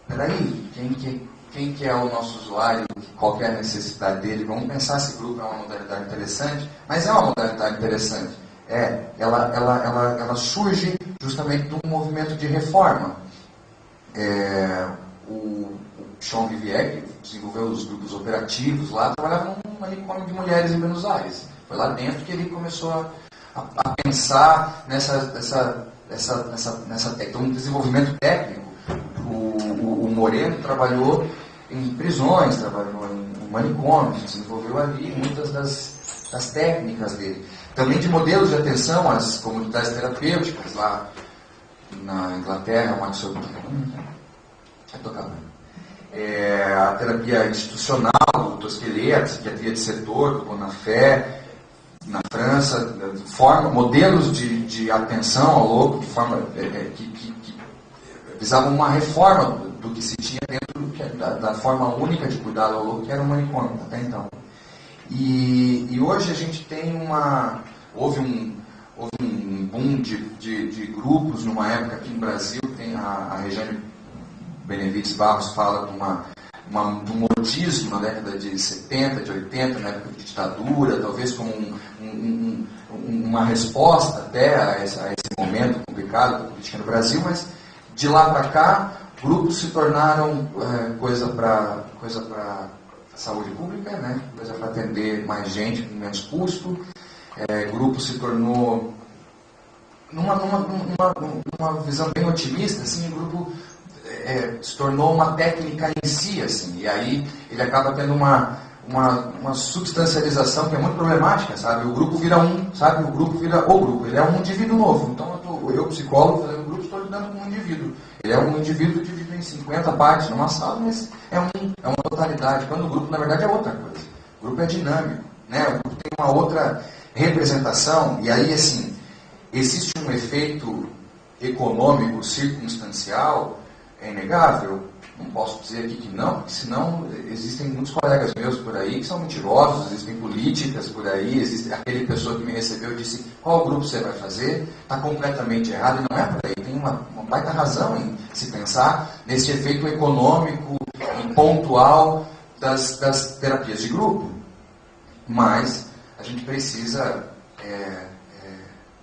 Speaker 3: Peraí, quem que é o nosso usuário, qual que é a necessidade dele? Vamos pensar se grupo é uma modalidade interessante, mas é uma modalidade interessante. Ela surge justamente de um movimento de reforma. O Sean Vivier, que desenvolveu os grupos operativos lá, trabalhava num manicômio de mulheres em Buenos Aires. Foi lá dentro que ele começou a pensar nessa um desenvolvimento técnico. O Moreno trabalhou em prisões, trabalhou em manicômios, desenvolveu ali muitas das técnicas dele. Também de modelos de atenção às comunidades terapêuticas, lá na Inglaterra, a terapia institucional, do Tosquelet, a psiquiatria de setor, do Bonafé, na França, modelos de atenção ao louco, de forma que visavam uma reforma do que se tinha dentro da forma única de cuidado ao louco, que era o manicômio até então. E hoje a gente tem houve um boom de grupos numa época aqui no Brasil. Tem a Regiane Benevides Barros fala de um modismo na década de 70, de 80, na época de ditadura, talvez como uma resposta até a esse momento complicado da política no Brasil, mas de lá para cá, grupos se tornaram coisa para saúde pública, né? Coisa para atender mais gente com menos custo. Grupo se tornou, numa visão bem otimista, assim, o grupo se tornou uma técnica em si, assim, e aí ele acaba tendo uma substancialização que é muito problemática, sabe? O grupo vira sabe? O grupo vira o grupo, ele é um indivíduo novo. Então eu psicólogo, fazendo grupo, estou lidando com um indivíduo. Ele é um indivíduo dividido em 50 partes numa sala, mas é uma totalidade, quando o grupo, na verdade, é outra coisa. O grupo é dinâmico, né? O grupo tem uma outra representação, e aí, assim, existe um efeito econômico circunstancial, é inegável. Não posso dizer aqui que não, porque senão existem muitos colegas meus por aí que são mentirosos, existem políticas por aí, existe aquele pessoa que me recebeu e disse qual grupo você vai fazer, está completamente errado, e não é por aí. Tem uma baita razão em se pensar nesse efeito econômico e pontual das terapias de grupo. Mas a gente precisa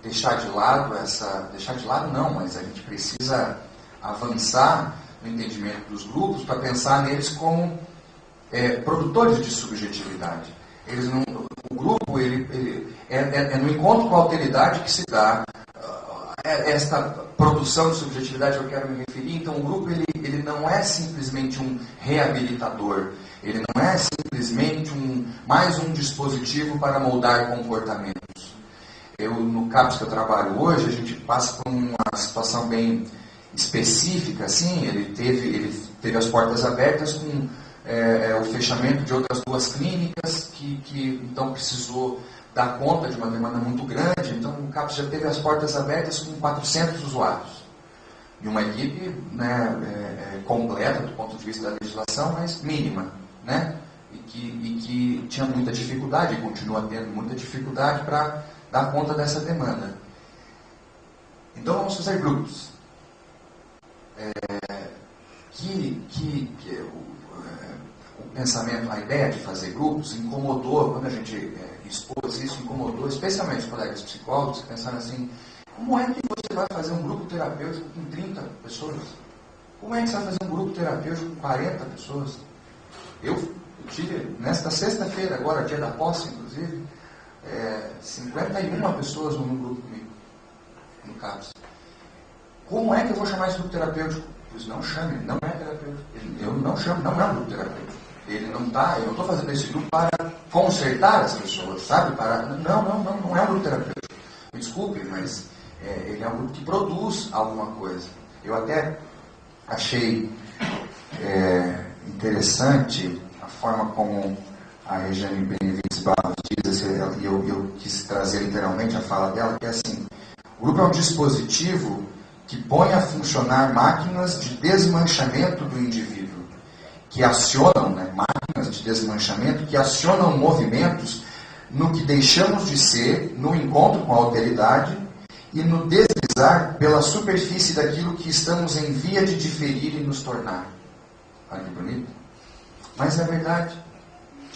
Speaker 3: deixar de lado mas a gente precisa avançar no entendimento dos grupos para pensar neles como produtores de subjetividade. O grupo é no encontro com a alteridade que se dá esta produção de subjetividade que eu quero me referir. Então o grupo ele não é simplesmente um reabilitador, ele não é simplesmente mais um dispositivo para moldar comportamentos. No CAPS que eu trabalho hoje, a gente passa por uma situação bem específica, assim. Ele teve as portas abertas com o fechamento de outras 2 clínicas que então precisou dar conta de uma demanda muito grande. Então o CAPS já teve as portas abertas com 400 usuários e uma equipe, né, completa do ponto de vista da legislação, mas mínima, né, e que tinha muita dificuldade e continua tendo muita dificuldade para dar conta dessa demanda. Então vamos fazer grupos. O pensamento, a ideia de fazer grupos incomodou, quando a gente expôs isso, incomodou especialmente os colegas psicólogos que pensaram assim: como é que você vai fazer um grupo terapêutico com 30 pessoas? Como é que você vai fazer um grupo terapêutico com 40 pessoas? Eu tive, nesta sexta-feira, agora, dia da posse, inclusive, 51 pessoas no grupo comigo, no CAPS. Como é que eu vou chamar esse grupo terapêutico? Pois não chame, não é terapêutico. Eu não chamo, não é um grupo terapêutico. Eu não estou fazendo esse grupo para consertar as pessoas, sabe? Não é um grupo terapêutico. Me desculpe, mas ele é um grupo que produz alguma coisa. Eu até achei interessante a forma como a Regiane Benevides Barros diz, e eu quis trazer literalmente a fala dela, que é assim: o grupo é um dispositivo que põe a funcionar máquinas de desmanchamento do indivíduo, que acionam, máquinas de desmanchamento, que acionam movimentos no que deixamos de ser, no encontro com a alteridade e no deslizar pela superfície daquilo que estamos em via de diferir e nos tornar. Olha que bonito. Mas é verdade.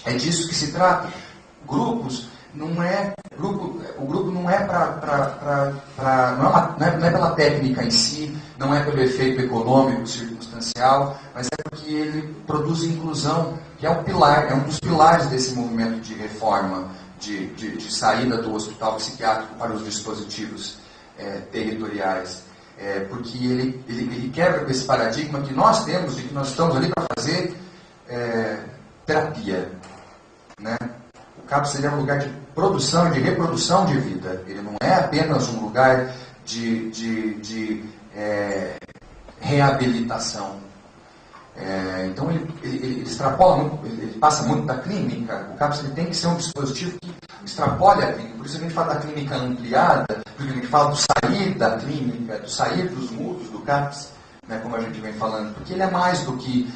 Speaker 3: É disso que se trata. Grupos não é... O grupo não é não é pela técnica em si, não é pelo efeito econômico, circunstancial, mas é porque ele produz inclusão, que é um pilar, é um dos pilares desse movimento de reforma, de saída do hospital psiquiátrico para os dispositivos territoriais. Porque ele quebra com esse paradigma que nós temos de que nós estamos ali para fazer terapia, né? O CAPS seria um lugar de produção e de reprodução de vida. Ele não é apenas um lugar de reabilitação. Então ele extrapola muito, ele passa muito da clínica. O CAPS ele tem que ser um dispositivo que extrapole a clínica. Por isso a gente fala da clínica ampliada, porque a gente fala do sair da clínica, do sair dos muros do CAPS, né, como a gente vem falando, porque ele é mais do que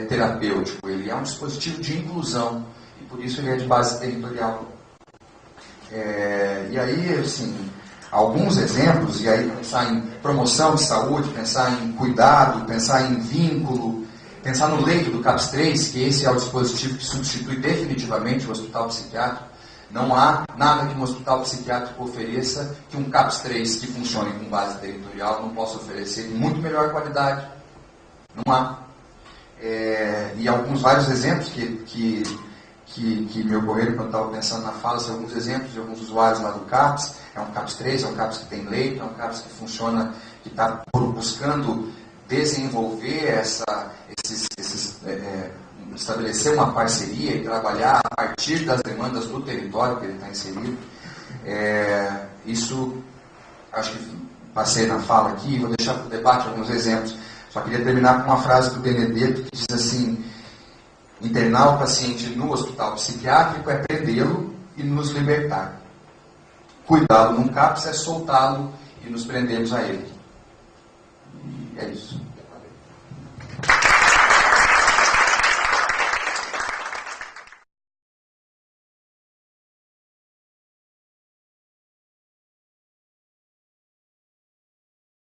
Speaker 3: terapêutico, ele é um dispositivo de inclusão, e por isso ele é de base territorial. E aí, assim, alguns exemplos, e aí pensar em promoção de saúde, pensar em cuidado, pensar em vínculo, pensar no leito do CAPS 3, que esse é o dispositivo que substitui definitivamente o hospital psiquiátrico. Não há nada que um hospital psiquiátrico ofereça que um CAPS 3 que funcione com base territorial não possa oferecer de muito melhor qualidade. Não há. E alguns vários exemplos que me ocorreram quando estava pensando na fala, são alguns exemplos de alguns usuários lá do CAPS. É um CAPS 3, é um CAPS que tem leito, é um CAPS que funciona, que está buscando desenvolver estabelecer uma parceria e trabalhar a partir das demandas do território que ele está inserido. Isso, acho que passei na fala aqui, vou deixar para o debate alguns exemplos. Só queria terminar com uma frase do Benedetto que diz assim: internar o paciente no hospital psiquiátrico é prendê-lo e nos libertar. Cuidá-lo num CAPS é soltá-lo e nos prendermos a ele. E é isso.